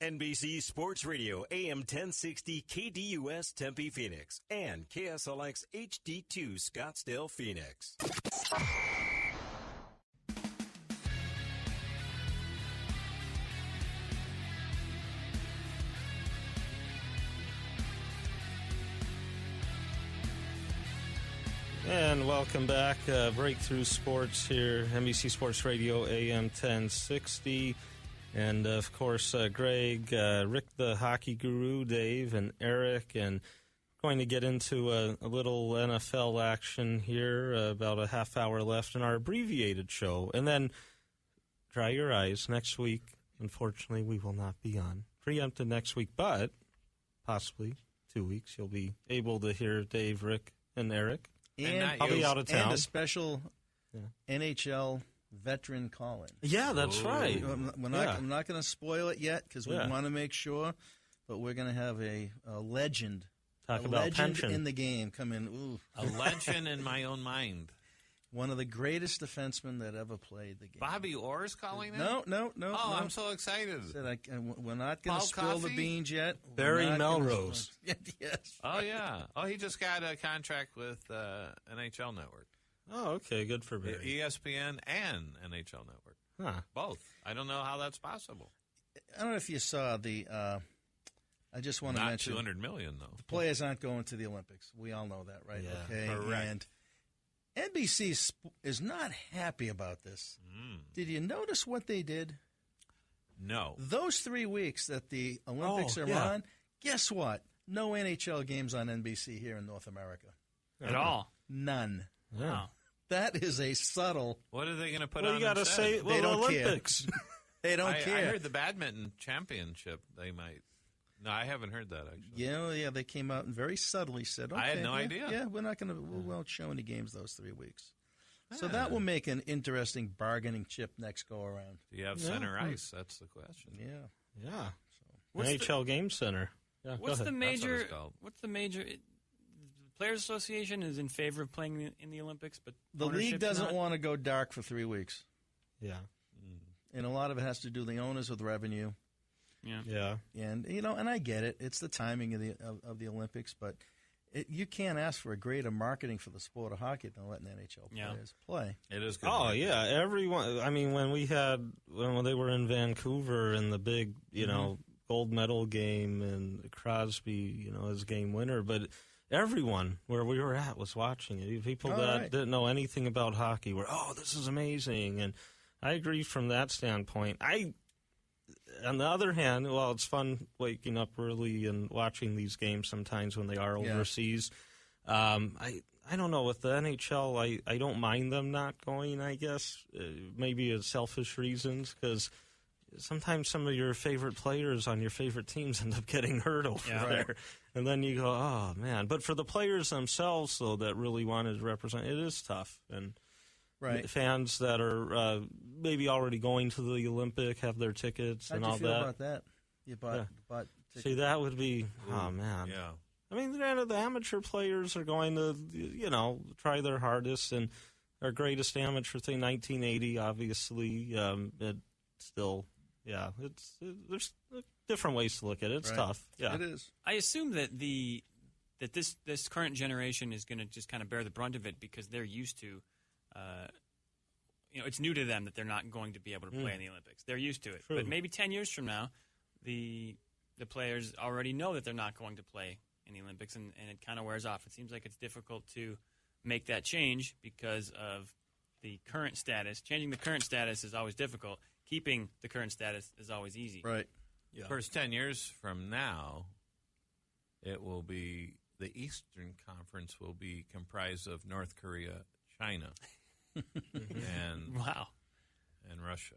NBC Sports Radio, AM 1060 KDUS Tempe, Phoenix, and KSLX HD2 Scottsdale, Phoenix. And welcome back. Breakthrough Sports here, NBC Sports Radio, AM 1060. And, of course, Greg, Rick the Hockey Guru, Dave, and Eric, and going to get into a little NFL action here, about a half hour left in our abbreviated show. And then dry your eyes. Next week, unfortunately, we will not be on. Preempted next week, but possibly 2 weeks you'll be able to hear Dave, Rick, and Eric. And I'll be out of town. And a special NHL veteran call-in. Yeah, that's right. I'm not going to spoil it yet because we want to make sure, but we're going to have a legend. Talk about legend pension in the game come in. Ooh. A legend in my own mind. One of the greatest defensemen that ever played the game. Bobby Orr's calling in? No. Oh, I'm so excited. We're not going to spill the beans yet. Barry Melrose. Yes. Oh, yeah. Oh, he just got a contract with NHL Network. Oh, okay. Good for Barry. ESPN and NHL Network. Huh. Both. I don't know how that's possible. I don't know if you saw the I just want to mention $200 million, though. The players aren't going to the Olympics. We all know that, right? Yeah, okay. Correct. And NBC is not happy about this. Did you notice what they did? No. Those 3 weeks that the Olympics are on, guess what? No NHL games on NBC here in North America. At all? None. Yeah. Wow. That is a subtle. What are they going to put Well, on you got to instead? say, They don't Olympics. They don't I care. heard the badminton championship, they might. No, I haven't heard that, actually. Yeah, they came out and very subtly said, okay, I had no idea. Yeah, we won't show any games those 3 weeks. So that will make an interesting bargaining chip next go around. Do you have center ice? That's the question. Yeah. Yeah. What's NHL Game Center. Yeah, What's go the ahead. major? That's what it's called. What's the major? The Players Association is in favor of playing in the Olympics, but The league ownership's doesn't not? want to go dark for 3 weeks. Yeah. And a lot of it has to do with the owners with revenue. Yeah. And, and I get it. It's the timing of the Olympics, but you can't ask for a greater marketing for the sport of hockey than letting NHL players play. It is good. Oh, marketing. yeah. Everyone. I mean, when they were in Vancouver in the big, gold medal game and Crosby, as game winner, but everyone where we were at was watching it. People that didn't know anything about hockey were, this is amazing. And I agree from that standpoint. On the other hand, it's fun waking up early and watching these games sometimes when they are overseas. I don't know. With the NHL, I don't mind them not going, I guess. Maybe it's selfish reasons because sometimes some of your favorite players on your favorite teams end up getting hurt over there. And then you go, oh, man. But for the players themselves, though, that really wanted to represent, it is tough. And fans that are maybe already going to the Olympic have their tickets and all that. How'd you feel about that? You bought tickets. See, that would be, oh, man. Yeah. I mean, granted, the amateur players are going to, try their hardest. And our greatest amateur thing, 1980, obviously, it still, there's different ways to look at it. It's tough. Yeah, it is. I assume that this current generation is going to just kind of bear the brunt of it because they're used to, it's new to them that they're not going to be able to play in the Olympics. They're used to it. True. But maybe 10 years from now, the players already know that they're not going to play in the Olympics, and it kind of wears off. It seems like it's difficult to make that change because of the current status. Changing the current status is always difficult. Keeping the current status is always easy. Right. Yeah. First 10 years from now, it will be the Eastern Conference will be comprised of North Korea, China, and Russia.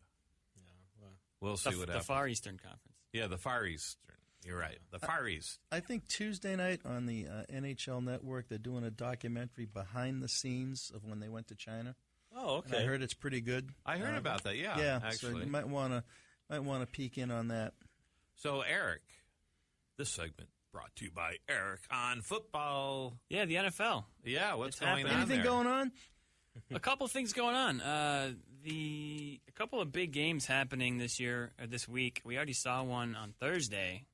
Yeah, well, We'll see what happens. The Far Eastern Conference. Yeah, the Far Eastern. You're right. The Far East. I think Tuesday night on the NHL Network, they're doing a documentary behind the scenes of when they went to China. Oh, okay. And I heard it's pretty good. I heard about that. Yeah, yeah. Actually, So you might want to peek in on that. So, Eric, this segment brought to you by Eric on football. Yeah, the NFL. Yeah, what's It's going happening. on Anything there? going on? A couple things going on. A couple of big games happening this week. We already saw one on Thursday.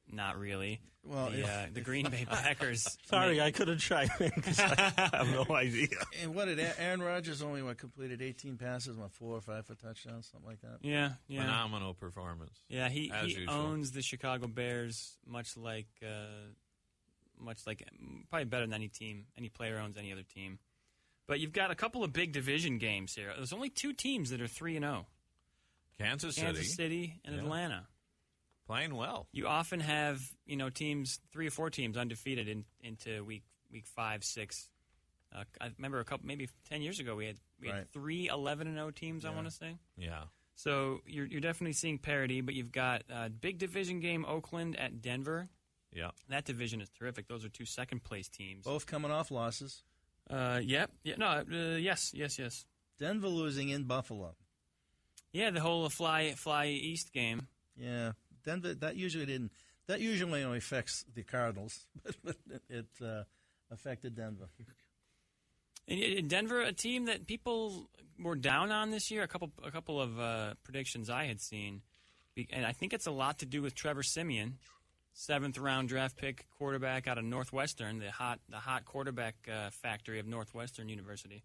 Not really. Well, the Green Bay Packers. Sorry, I couldn't chime in because I have no idea. And what did Aaron Rodgers only completed 18 passes, 4 or 5 for touchdowns, something like that? Yeah. Phenomenal performance. Yeah, he usual. owns the Chicago Bears much like probably better than any player owns any other team. But you've got a couple of big division games here. There's only 2 teams that are 3-0. Kansas City and Atlanta. Playing well. You often have, teams, 3 or 4 teams undefeated into week 5, 6. I remember maybe 10 years ago we had Right. 3 11-0 teams. I want to say. Yeah. So you're definitely seeing parity, but you've got a big division game, Oakland at Denver. Yeah. That division is terrific. Those are 2 second-place teams. Both coming off losses. Yes. Denver losing in Buffalo. Yeah, the whole fly east game. Yeah, Denver. That usually only affects the Cardinals, but it affected Denver. In Denver, a team that people were down on this year. A couple of predictions I had seen, and I think it's a lot to do with Trevor Siemian, 7th round draft pick quarterback out of Northwestern, the hot quarterback factory of Northwestern University.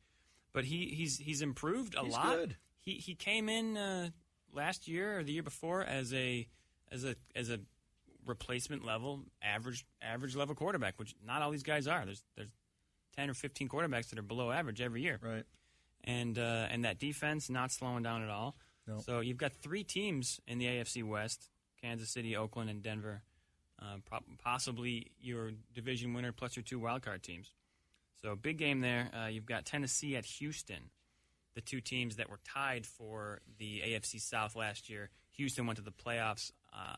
But he's improved a lot. Good. He came in last year or the year before as a replacement level average level quarterback, which not all these guys are. There's 10 or 15 quarterbacks that are below average every year. Right. And that defense not slowing down at all. No. So you've got 3 teams in the AFC West: Kansas City, Oakland, and Denver. Possibly your division winner plus your 2 wildcard teams. So big game there. You've got Tennessee at Houston, the 2 teams that were tied for the AFC South last year. Houston went to the playoffs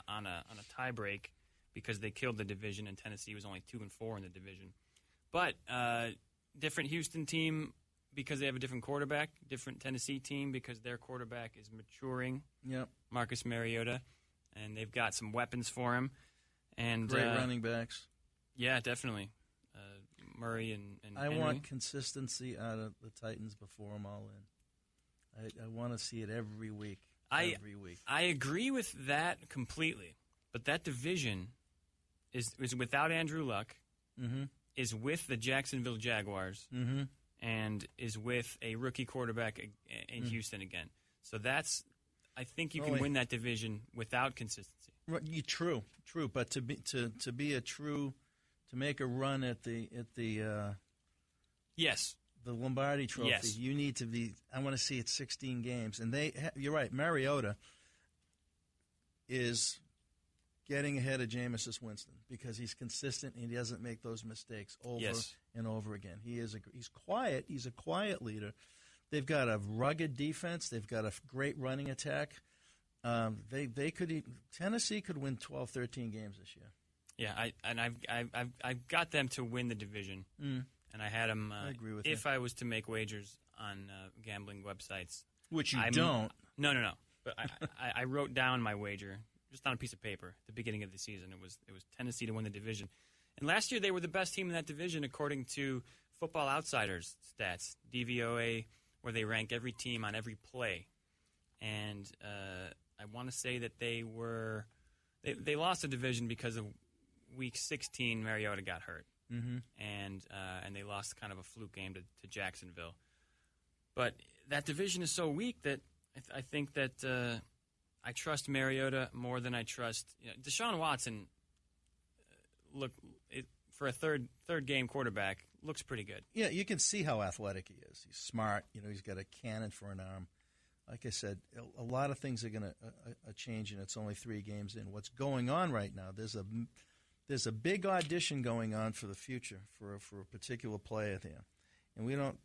on a tie break because they killed the division, and Tennessee was only 2-4 in the division. But different Houston team because they have a different quarterback, different Tennessee team because their quarterback is maturing. Yep. Marcus Mariota, and they've got some weapons for him. And Great running backs. Yeah, definitely. Murray and I Henry. want consistency out of the Titans before I'm all in. I want to see it every week. Every week. I agree with that completely. But that division is without Andrew Luck, is with the Jacksonville Jaguars, and is with a rookie quarterback in Houston again. So I think you can win that division without consistency. Right, true. But to make a run at the yes, the Lombardi Trophy, yes. You need to be. I want to see it 16 games, and you're right. Mariota is getting ahead of Jameis Winston because he's consistent and he doesn't make those mistakes over and over again. He's quiet. He's a quiet leader. They've got a rugged defense. They've got a great running attack. Tennessee could win 12, 13 games this year. Yeah, I've got them to win the division, and I had them. I agree with if you. I was to make wagers on gambling websites, Which you don't. No. But I wrote down my wager just on a piece of paper at the beginning of the season. It was Tennessee to win the division, and last year they were the best team in that division according to Football Outsiders stats, DVOA, where they rank every team on every play, and I want to say that they lost the division because of Week 16, Mariota got hurt, and they lost kind of a fluke game to Jacksonville. But that division is so weak that I think that I trust Mariota more than I trust Deshaun Watson. For a third game quarterback, looks pretty good. Yeah, you can see how athletic he is. He's smart. He's got a cannon for an arm. Like I said, a lot of things are going to change, and it's only 3 games in. What's going on right now? There's a big audition going on for the future for a particular player there, and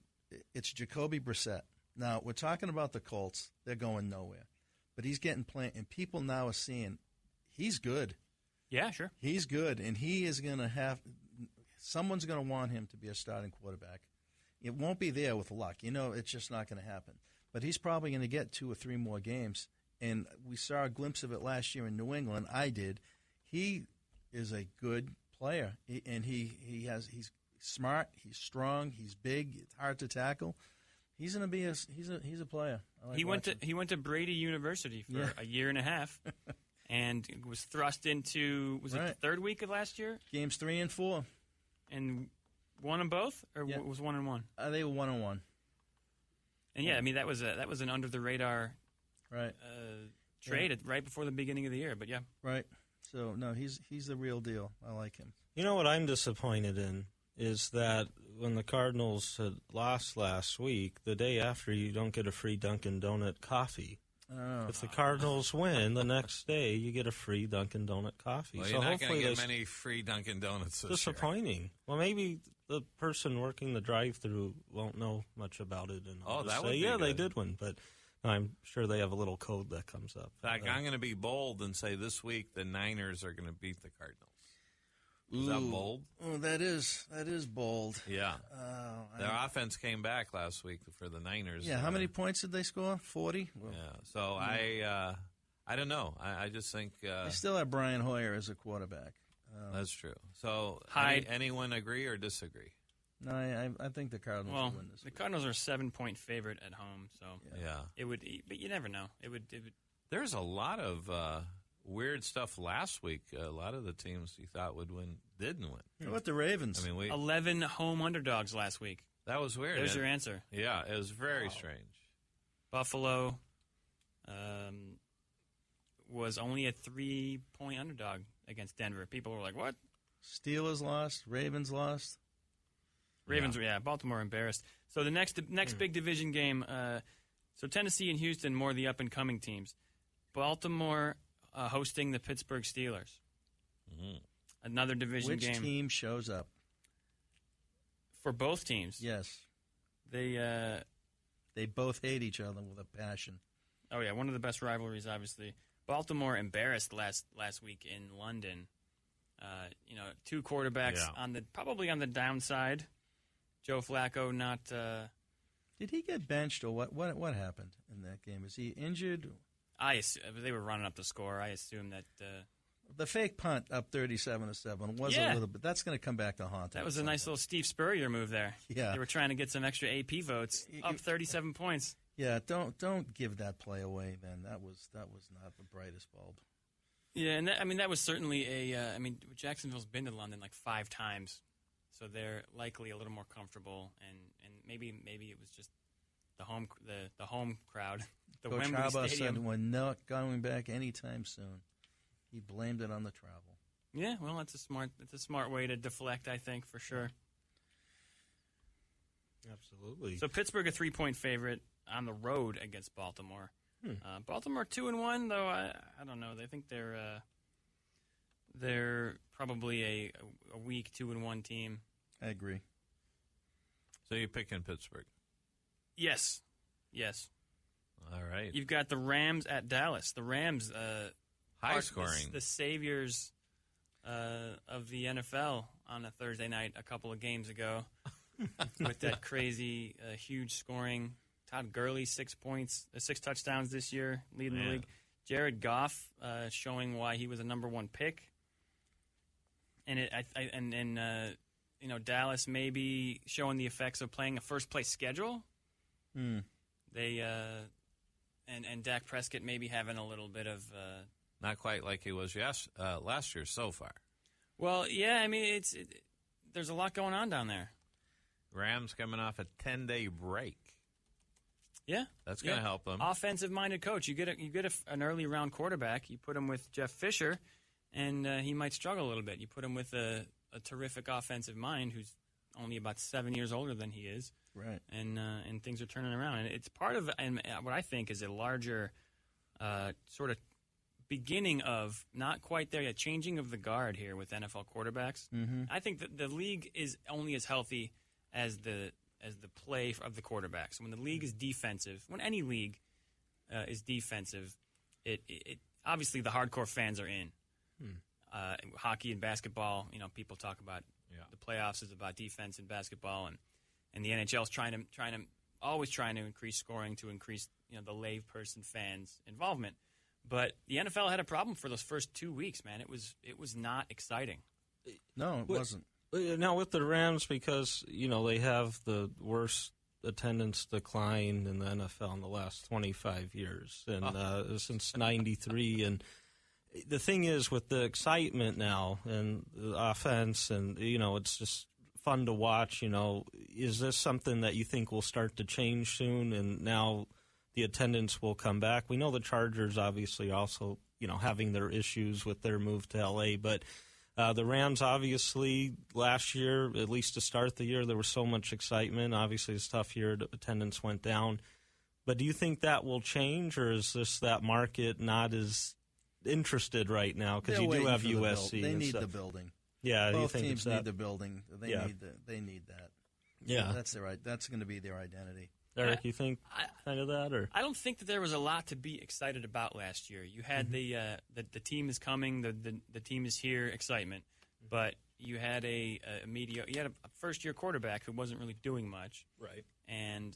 it's Jacoby Brissett. Now we're talking about the Colts; they're going nowhere, but he's getting playing, and people now are seeing he's good. Yeah, sure. He's good, and he is going to have – someone's going to want him to be a starting quarterback. It won't be there with luck. It's just not going to happen. But he's probably going to get 2 or 3 more games, and we saw a glimpse of it last year in New England. I did. He is a good player, and he's smart, he's strong, he's big, it's hard to tackle. He's going to be he's a player. He went to Brady University for a year and a half, and was thrust into it the third week of last year? Games 3 and 4, and won them both, or was 1-1? They were 1-1. And yeah, I mean that was an under the radar trade right before the beginning of the year. But yeah, right. So no, he's the real deal. I like him. You know what I'm disappointed in is that when the Cardinals had lost last week, the day after you don't get a free Dunkin' Donut coffee. Oh. If the Cardinals win, the next day you get a free Dunkin' Donut coffee. Well, so you're not hopefully going to get many free Dunkin' Donuts this disappointing. year. Well, maybe the person working the drive-thru won't know much about it, and that would say, be yeah, good. They did win, but I'm sure they have a little code that comes up. In fact, I'm going to be bold and say this week the Niners are going to beat the Cardinals. Is that bold? Oh, that is bold. Yeah. Their offense came back last week for the Niners. Yeah, how many points did they score? 40? Well, yeah, so I don't know. I just think... they still have Brian Hoyer as a quarterback. That's true. So anyone agree or disagree? No, I think the Cardinals will win this week. The Cardinals are a 7-point favorite at home, so yeah. It would, but you never know. It would. There's a lot of weird stuff last week. A lot of the teams you thought would win didn't win. How about the Ravens? I mean, 11 home underdogs last week. That was weird. There's your answer. Yeah, it was very strange. Buffalo was only a 3-point underdog against Denver. People were like, "What?" Steelers lost. Ravens lost. Ravens, Baltimore embarrassed. So the next big division game, so Tennessee and Houston, more the up-and-coming teams. Baltimore hosting the Pittsburgh Steelers. Mm-hmm. Another division game. Which team shows up? For both teams. Yes. They both hate each other with a passion. Oh, yeah, one of the best rivalries, obviously. Baltimore embarrassed last week in London. 2 quarterbacks probably on the downside. Joe Flacco not. Did he get benched or what happened in that game? Is he injured? They were running up the score. I assume that the fake punt up 37-7 was a little bit. That's going to come back to haunt. That was a nice little Steve Spurrier move there. Yeah, they were trying to get some extra AP votes. Up 37 points. Yeah, don't give that play away. Then that was not the brightest bulb. Yeah, and that was certainly Jacksonville's been to London like 5 times. So they're likely a little more comfortable, and maybe it was just the home crowd, the Coach Wembley Harbaugh Stadium. said we're not going back anytime soon. He blamed it on the travel. Yeah, well, it's a smart way to deflect, I think, for sure. Absolutely. So Pittsburgh a 3-point favorite on the road against Baltimore. Baltimore 2-1, though I don't know. They think they're probably a weak 2-1 team. I agree. So you're picking Pittsburgh? Yes. All right. You've got the Rams at Dallas. The Rams, high scoring, the saviors of the NFL on a Thursday night a couple of games ago, with that crazy, huge scoring. Todd Gurley 6 points, 6 touchdowns this year, leading the league. Jared Goff showing why he was a number 1 pick. And Dallas maybe showing the effects of playing a first place schedule. They and Dak Prescott maybe having a little bit of not quite like he was last year so far. Well, yeah, I mean there's a lot going on down there. Rams coming off a 10-day break. Yeah, that's going to help them. Offensive-minded coach. You get an early round quarterback. You put him with Jeff Fisher, and he might struggle a little bit. You put him with a terrific offensive mind who's only about 7 years older than he is, right? And things are turning around. And it's part of what I think is a larger sort of beginning of not quite there yet, changing of the guard here with NFL quarterbacks. Mm-hmm. I think that the league is only as healthy as the play of the quarterback. So when the league is defensive, when any league is defensive, it obviously the hardcore fans are in. Hockey and basketball, people talk about the playoffs is about defense in basketball, and the NHL is always trying to increase scoring to increase the layperson fans' involvement. But the NFL had a problem for those first 2 weeks, man. It was not exciting. No, it wasn't. Now with the Rams, because they have the worst attendance decline in the NFL in the last 25 years, and since '93. And the thing is, with the excitement now and the offense, and it's just fun to watch. Is this something that you think will start to change soon? And now the attendance will come back. We know the Chargers obviously also having their issues with their move to LA, but the Rams obviously last year, at least to start the year, there was so much excitement. Obviously, it's a tough year. Attendance went down. But do you think that will change, or is this that market not as interested right now because you do have USC? They need stuff. the building. Yeah, both you think teams it's that? need the building. They need that. Yeah, that's going to be their identity. Eric, you think kind of that, or I don't think that there was a lot to be excited about last year. You had the team is coming, the team is here, excitement, but you had you had a first year quarterback who wasn't really doing much, right? And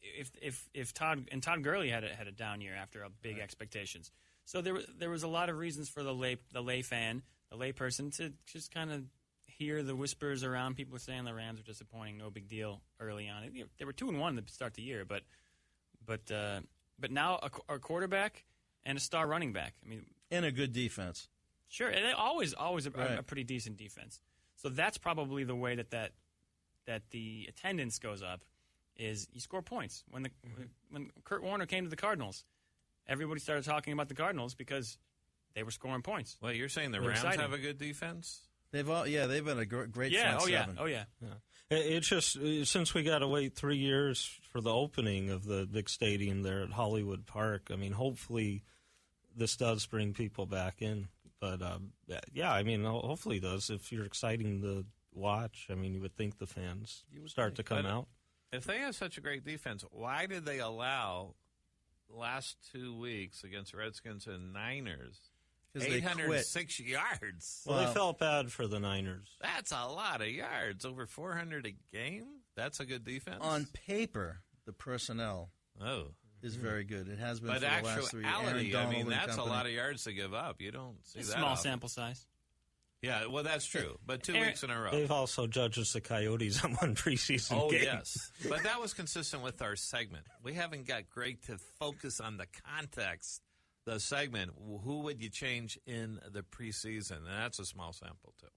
if Todd Gurley had a down year after a big expectations, so there was a lot of reasons for the lay fan, the lay person to just kind of hear the whispers around. People were saying the Rams are disappointing, no big deal early on. They were 2-1 to start the year, but now a quarterback and a star running back. I mean, and a good defense. Sure, and they always a pretty decent defense. So that's probably the way that the attendance goes up. Is you score points. When Kurt Warner came to the Cardinals, everybody started talking about the Cardinals because they were scoring points. Well, you're saying the Rams have a good defense? They've been a great front seven. Oh yeah. It's just since we got to wait 3 years for the opening of the big stadium there at Hollywood Park. I mean, hopefully this does bring people back in. But hopefully it does. If you're exciting to watch, I mean, you would think the fans start to come out. If they have such a great defense, why did they allow the last 2 weeks against Redskins and Niners 806 yards? Well, they felt bad for the Niners. That's a lot of yards. Over 400 a game? That's a good defense? On paper, the personnel is very good. It has been for the last 3 years. But actuality, that's a lot of yards to give up. You don't see that small often. Sample size. Yeah, well, that's true. But 2 weeks in a row. They've also judged the Coyotes on one preseason game. Oh, yes. But that was consistent with our segment. We haven't got great to focus on the context. The segment, who would you change in the preseason? And that's a small sample, too.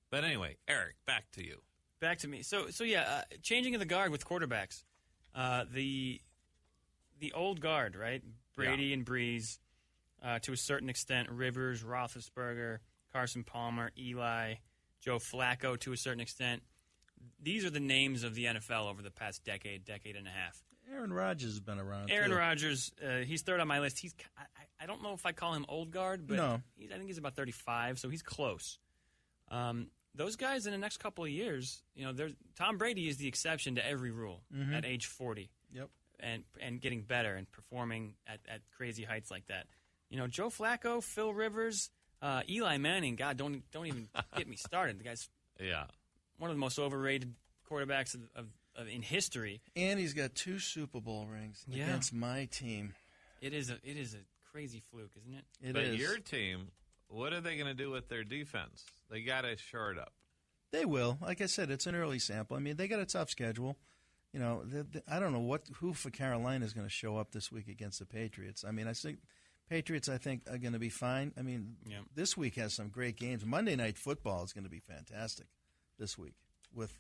But anyway, Eric, back to you. Back to me. So changing of the guard with quarterbacks. The old guard, right? Brady and Breeze, to a certain extent, Rivers, Roethlisberger, Carson Palmer, Eli, Joe Flacco to a certain extent. These are the names of the NFL over the past decade and a half. Aaron Rodgers has been around, Aaron too. Rodgers, he's third on my list. I don't know if I call him old guard, but no. I think he's about 35, so he's close. Those guys in the next couple of years, Tom Brady is the exception to every rule at age 40. Yep. And getting better and performing at crazy heights like that. Joe Flacco, Phil Rivers, Eli Manning, God, don't even get me started. The guy's one of the most overrated quarterbacks of in history. And he's got 2 Super Bowl rings against my team. It is a crazy fluke, isn't it? But your team, what are they going to do with their defense? They got to shore it up. They will. Like I said, it's an early sample. I mean, they got a tough schedule. I don't know who for Carolina is going to show up this week against the Patriots. I mean, I think Patriots, are going to be fine. I mean, this week has some great games. Monday Night Football is going to be fantastic this week with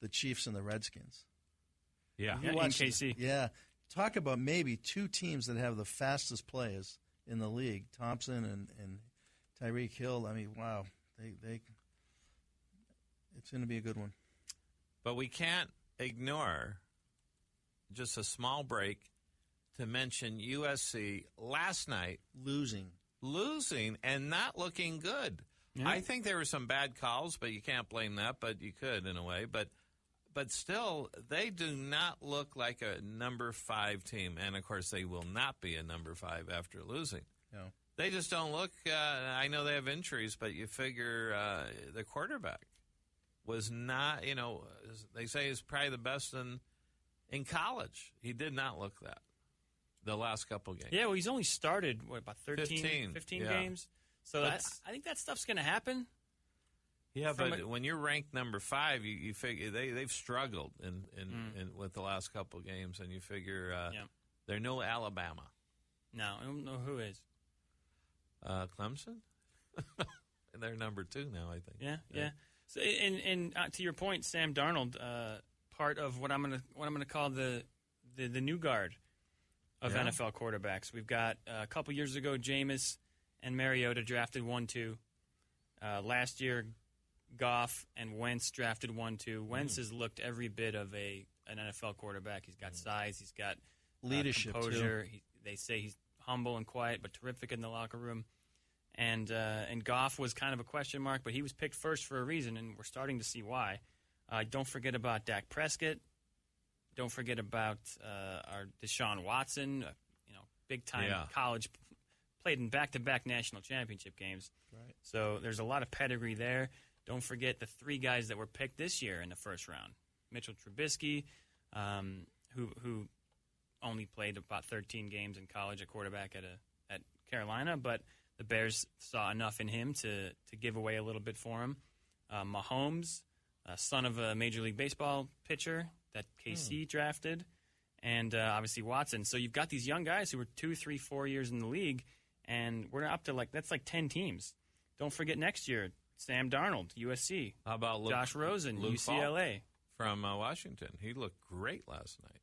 the Chiefs and the Redskins. Yeah, in KC. Yeah. Talk about maybe 2 teams that have the fastest players in the league, Thompson and Tyreek Hill. I mean, wow. It's going to be a good one. But we can't ignore just a small break to mention USC last night losing and not looking good. Yeah. I think there were some bad calls, but you can't blame that, but you could in a way. But still, they do not look like a number 5 team, and of course they will not be a number 5 after losing. No. They just don't look. I know they have injuries, but you figure the quarterback was not. They say he's probably the best in college. He did not look that the last couple games. Yeah, well, he's only started about 15 games. So I think that stuff's going to happen. Yeah, but when you're ranked number 5, you figure they've struggled in with the last couple games, and you figure they're no Alabama. No, I don't know who is. Clemson. And they're number 2 now, I think. Yeah. So, and to your point, Sam Darnold, part of what I'm gonna call the new guard of NFL quarterbacks. We've got a couple years ago, Jameis and Mariota drafted 1-2. Last year, Goff and Wentz drafted 1-2. Wentz has looked every bit of an NFL quarterback. He's got size. He's got leadership, composure. They say he's humble and quiet, but terrific in the locker room. And Goff was kind of a question mark, but he was picked first for a reason, and we're starting to see why. Don't forget about Dak Prescott. Don't forget about our Deshaun Watson, big-time college, played in back-to-back national championship games. Right. So there's a lot of pedigree there. Don't forget the 3 guys that were picked this year in the first round. Mitchell Trubisky, who only played about 13 games in college at quarterback at Carolina, but the Bears saw enough in him to give away a little bit for him. Mahomes, son of a Major League Baseball pitcher that KC drafted, and obviously Watson. So you've got these young guys who were 2, 3, 4 years in the league, and we're up to that's like 10 teams. Don't forget next year, Sam Darnold, USC. How about Josh Rosen, Luke UCLA. Falk from Washington. He looked great last night.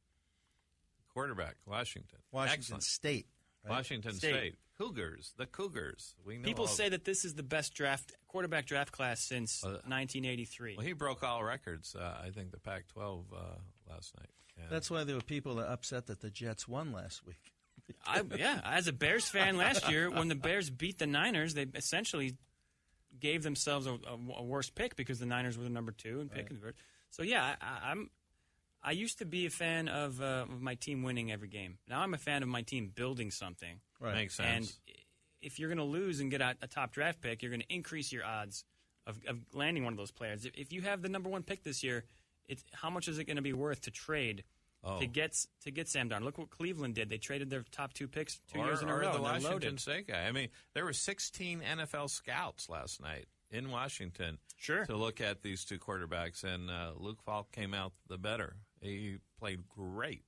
Quarterback, Washington. Washington State. Right? Washington State. Cougars. The Cougars. We know people say that this is the best quarterback draft class since 1983. Well, he broke all records, I think, the Pac-12 last night. And that's why there were people that upset that the Jets won last week. As a Bears fan last year, when the Bears beat the Niners, they essentially gave themselves a worse pick because the Niners were the number 2 and picking the Bears. So I used to be a fan of my team winning every game. Now I'm a fan of my team building something. Right. Makes sense. And if you're going to lose and get a top draft pick, you're going to increase your odds of landing one of those players. If you have the number 1 pick this year, how much is it going to be worth to trade to get Sam Darnold? Look what Cleveland did. They traded their top 2 picks 2 years in a row. Or the Washington State guy. I mean, there were 16 NFL scouts last night in Washington to look at these 2 quarterbacks, and Luke Falk came out the better. He played great.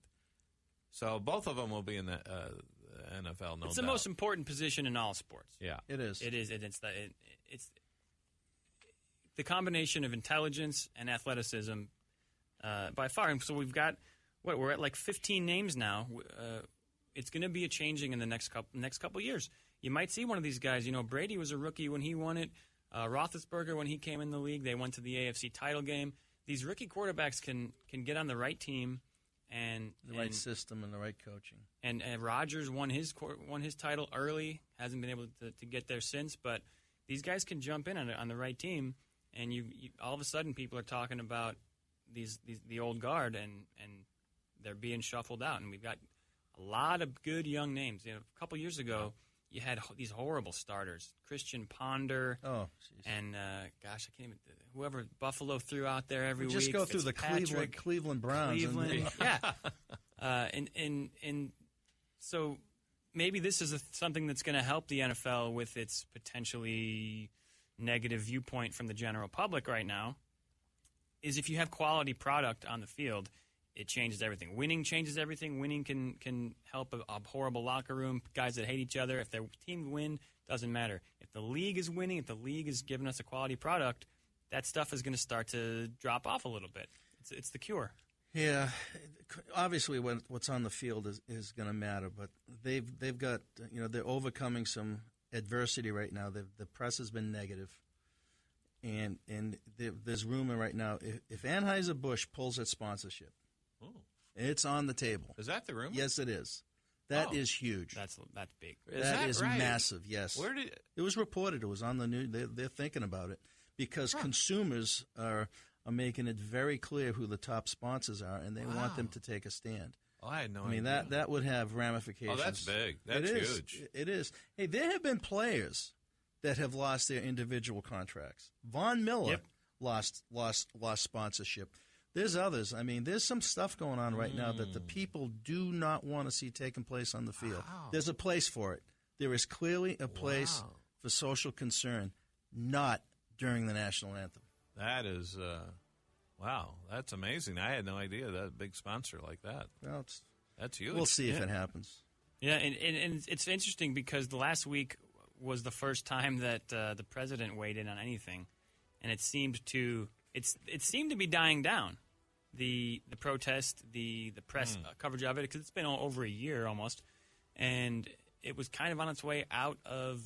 So both of them will be in the NFL, It's the most important position in all sports. Yeah. It is. It is. It's the combination of intelligence and athleticism by far. And so we've got, we're at like 15 names now. It's going to be a changing in the next couple years. You might see one of these guys. Brady was a rookie when he won it. Roethlisberger, when he came in the league, they went to the AFC title game. These rookie quarterbacks can get on the right team and the right system and the right coaching. And Rodgers won his title early, hasn't been able to get there since. But these guys can jump in on the right team, and you all of a sudden people are talking about the old guard, and they're being shuffled out. And we've got a lot of good young names. A couple years ago, you had these horrible starters, Christian Ponder, and I can't even. Whoever Buffalo threw out there every week. Just go through the Cleveland Browns. And so maybe this is something that's going to help the NFL with its potentially negative viewpoint from the general public right now. Is if you have quality product on the field, it changes everything. Winning changes everything. Winning can help a horrible locker room, guys that hate each other. If their team win, doesn't matter. If the league is winning, if the league is giving us a quality product, that stuff is going to start to drop off a little bit. It's the cure. Yeah, obviously what's on the field is going to matter, but they've got they're overcoming some adversity right now. The press has been negative, and there's rumor right now if Anheuser-Busch pulls its sponsorship, it's on the table. Is that the rumor? Yes, it is. That is huge. That's big. That is right? Massive. Yes. Where did it was reported? It was on the news. They're thinking about it because consumers are making it very clear who the top sponsors are, and they want them to take a stand. Oh, I had no I mean, idea. that would have ramifications. Oh, that's big. That's huge. It is. Hey, there have been players that have lost their individual contracts. Von Miller lost sponsorship. There's others. I mean, there's some stuff going on right now that the people do not want to see taking place on the field. Wow. There's a place for it. There is clearly a place for social concern, not during the national anthem. That is, wow, that's amazing. I had no idea that a big sponsor like that. Well, That's huge. we'll see if it happens. Yeah, and it's interesting because the last week was the first time that the president weighed in on anything, and it seemed to be dying down. The protest, the press coverage of it, because it's been over a year almost, and it was kind of on its way out of,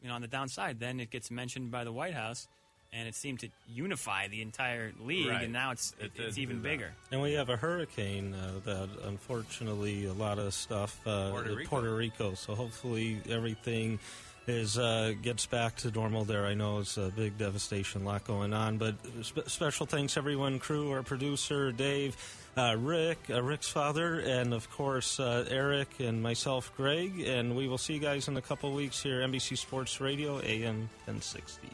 on the downside. Then it gets mentioned by the White House, and it seemed to unify the entire league, and now it's even bigger. And we have a hurricane that, unfortunately, a lot of stuff Puerto Rico. So hopefully everything gets back to normal there. I know it's a big devastation, a lot going on. But special thanks, everyone, crew, our producer, Dave, Rick's father, and, of course, Eric and myself, Greg. And we will see you guys in a couple weeks here, NBC Sports Radio, AM 1060.